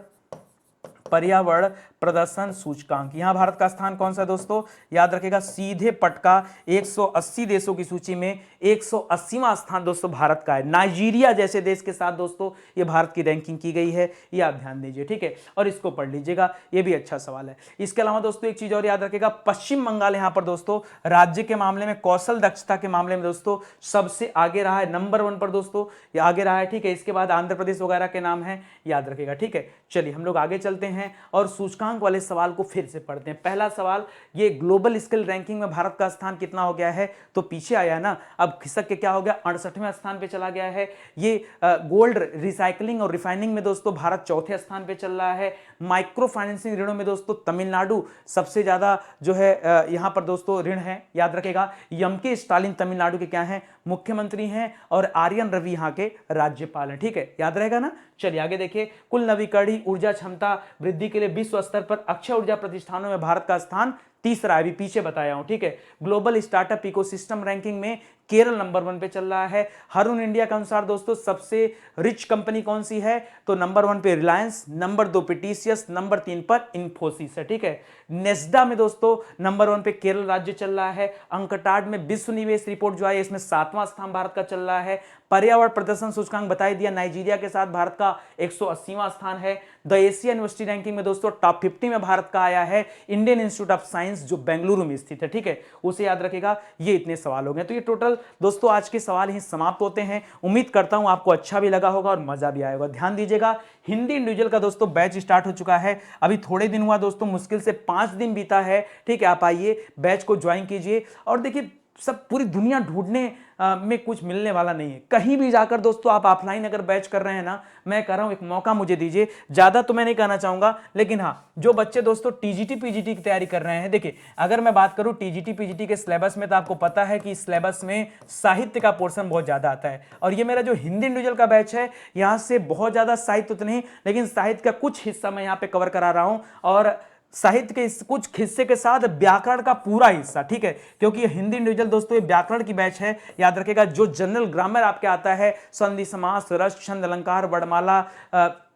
प्रदर्शन सूचकांक। यहां भारत का स्थान कौन सा दोस्तों, याद रखेगा, सीधे पटका 180 देशों की सूची में 180वां स्थान दोस्तों भारत का है। नाइजीरिया जैसे देश के साथ दोस्तों ये भारत की रैंकिंग की गई है, ये आप ध्यान दीजिए, ठीक है, और इसको पढ़ लीजिएगा, ये भी अच्छा सवाल है। इसके अलावा दोस्तों एक चीज और याद रखेगा, पश्चिम बंगाल यहां पर दोस्तों राज्य के मामले में, कौशल दक्षता के मामले में दोस्तों सबसे आगे रहा है, नंबर 1 पर दोस्तों ये आगे रहा है, ठीक है। इसके बाद आंध्र प्रदेश वगैरह के नाम है, याद रखेगा, ठीक है। चलिए हम लोग आगे चलते हैं और सूचकांक वाले सवाल को फिर से पढ़ते हैं। पहला सवाल, ये ग्लोबल स्किल रैंकिंग में भारत का स्थान कितना हो गया है, तो पीछे आया ना, अब खिसक के क्या हो गया, 68वें स्थान पे चला गया है। ये गोल्ड रिसाइकलिंग और रिफाइनिंग में दोस्तों भारत चौथे स्थान पे चल रहा है। माइक्रो फाइनेंसिंग ऋणों में दोस्तों तमिलनाडु सबसे ज्यादा जो है यहां पर दोस्तों ऋण है, याद रखेगा। एम.के. स्टालिन तमिलनाडु के क्या हैं, मुख्यमंत्री हैं, और आर्यन रवि यहां के राज्यपाल हैं, ठीक है, याद रहेगा ना। चलिए आगे देखिए, कुल नवीकरणीय ऊर्जा क्षमता वृद्धि के लिए विश्व स्तर पर अक्षय ऊर्जा प्रतिष्ठानों में भारत का स्थान तीसरा है, अभी पीछे बताया हूं, ठीक है। ग्लोबल स्टार्टअप इकोसिस्टम रैंकिंग में केरल नंबर 1 पे चल रहा है। हरून इंडिया के अनुसार दोस्तों सबसे रिच कंपनी कौन सी है, तो नंबर 1 पे रिलायंस, नंबर 2 पे टीसीएस, नंबर 3 पर इंफोसिस है, ठीक है। नेस्डा में दोस्तों नंबर 1 पे केरल राज्य चल रहा है। अंकटाड में विश्व निवेश रिपोर्ट जो है इसमें 7वां स्थान भारत का चल रहा है। पर्यावरण प्रदर्शन सूचकांक बताई दिया, नाइजीरिया के साथ भारत का 180वां स्थान है। द एशिया यूनिवर्सिटी रैंकिंग में दोस्तों टॉप 50 में भारत का आया है। इंडियन इंस्टीट्यूट ऑफ साइंस जो बेंगलुरु में स्थित है, ठीक है, उसे याद रखेगा। ये इतने सवाल हो गए, तो ये टोटल दोस्तों आज के सवाल ही समाप्त होते हैं। उम्मीद करता हूं आपको अच्छा भी लगा होगा और मजा भी आएगा। ध्यान दीजिएगा, हिंदी इंडिविजुअल का दोस्तों बैच स्टार्ट हो चुका है, अभी थोड़े दिन हुआ दोस्तों, मुश्किल से 5 दिन बीता है, ठीक है। आप आइए बैच को ज्वाइन कीजिए, और देखिए सब पूरी दुनिया ढूंढने में कुछ मिलने वाला नहीं है। कहीं भी जाकर दोस्तों आप ऑफलाइन अगर बैच कर रहे हैं ना, मैं कह रहा हूं एक मौका मुझे दीजिए। ज्यादा तो मैं नहीं कहना चाहूंगा, लेकिन हाँ, जो बच्चे दोस्तों टीजीटी पीजीटी की तैयारी कर रहे हैं, देखिए अगर मैं बात करूं टीजीटी पीजीटी के सिलेबस में, तो आपको पता है कि सिलेबस में साहित्य का पोर्शन बहुत ज्यादा आता है। और ये मेरा जो हिंदी इंडिविजुअल का बैच है, यहां से बहुत ज्यादा साहित्य तो नहीं, लेकिन साहित्य का कुछ हिस्सा मैं यहां पे कवर करा रहा हूं, और साहित्य के कुछ हिस्से के साथ व्याकरण का पूरा हिस्सा, ठीक है, क्योंकि ये हिंदी इंडिविजुअल दोस्तों ये व्याकरण की बैच है। याद रखेगा, जो जनरल ग्रामर आपके आता है, संधि समास, रस, छंद, अलंकार, वर्णमाला,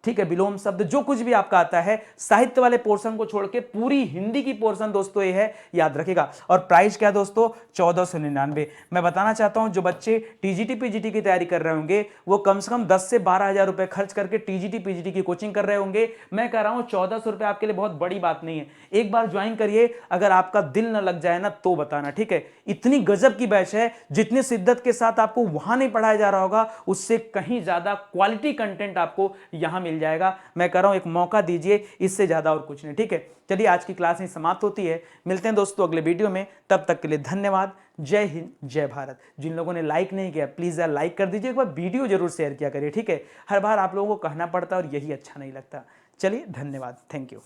ठीक है, विलोम शब्द, जो कुछ भी आपका आता है, साहित्य वाले पोर्शन को छोड़ के पूरी हिंदी की पोर्शन दोस्तों ये है, याद रखेगा। और प्राइस क्या दोस्तों, 1499। मैं बताना चाहता हूं जो बच्चे टीजीटी पीजीटी की तैयारी कर रहे होंगे, वो कम से कम 10 से 12 हजार रुपए खर्च करके टीजीटी पीजीटी की कोचिंग कर रहे होंगे। मैं कह रहा हूं 1400 रुपए आपके लिए बहुत बड़ी बात नहीं है, एक बार ज्वाइन करिए, अगर आपका दिल न लग जाए ना तो बताना, ठीक है। इतनी गजब की बैच है, जितनी शिद्दत के साथ आपको वहां नहीं पढ़ाया जा रहा होगा, उससे कहीं ज्यादा क्वालिटी कंटेंट आपको यहां मिल जाएगा। मैं कह रहा हूं एक मौका दीजिए, इससे ज्यादा और कुछ नहीं, ठीक है। चलिए आज की क्लास यहीं समाप्त होती है, मिलते हैं दोस्तों अगले वीडियो में, तब तक के लिए धन्यवाद। जय हिंद, जय भारत। जिन लोगों ने लाइक नहीं किया प्लीज यार लाइक कर दीजिए, एक बार वीडियो जरूर शेयर किया करिए, ठीक है। हर बार आप लोगों को कहना पड़ता है और यही अच्छा नहीं लगता। चलिए धन्यवाद, थैंक यू।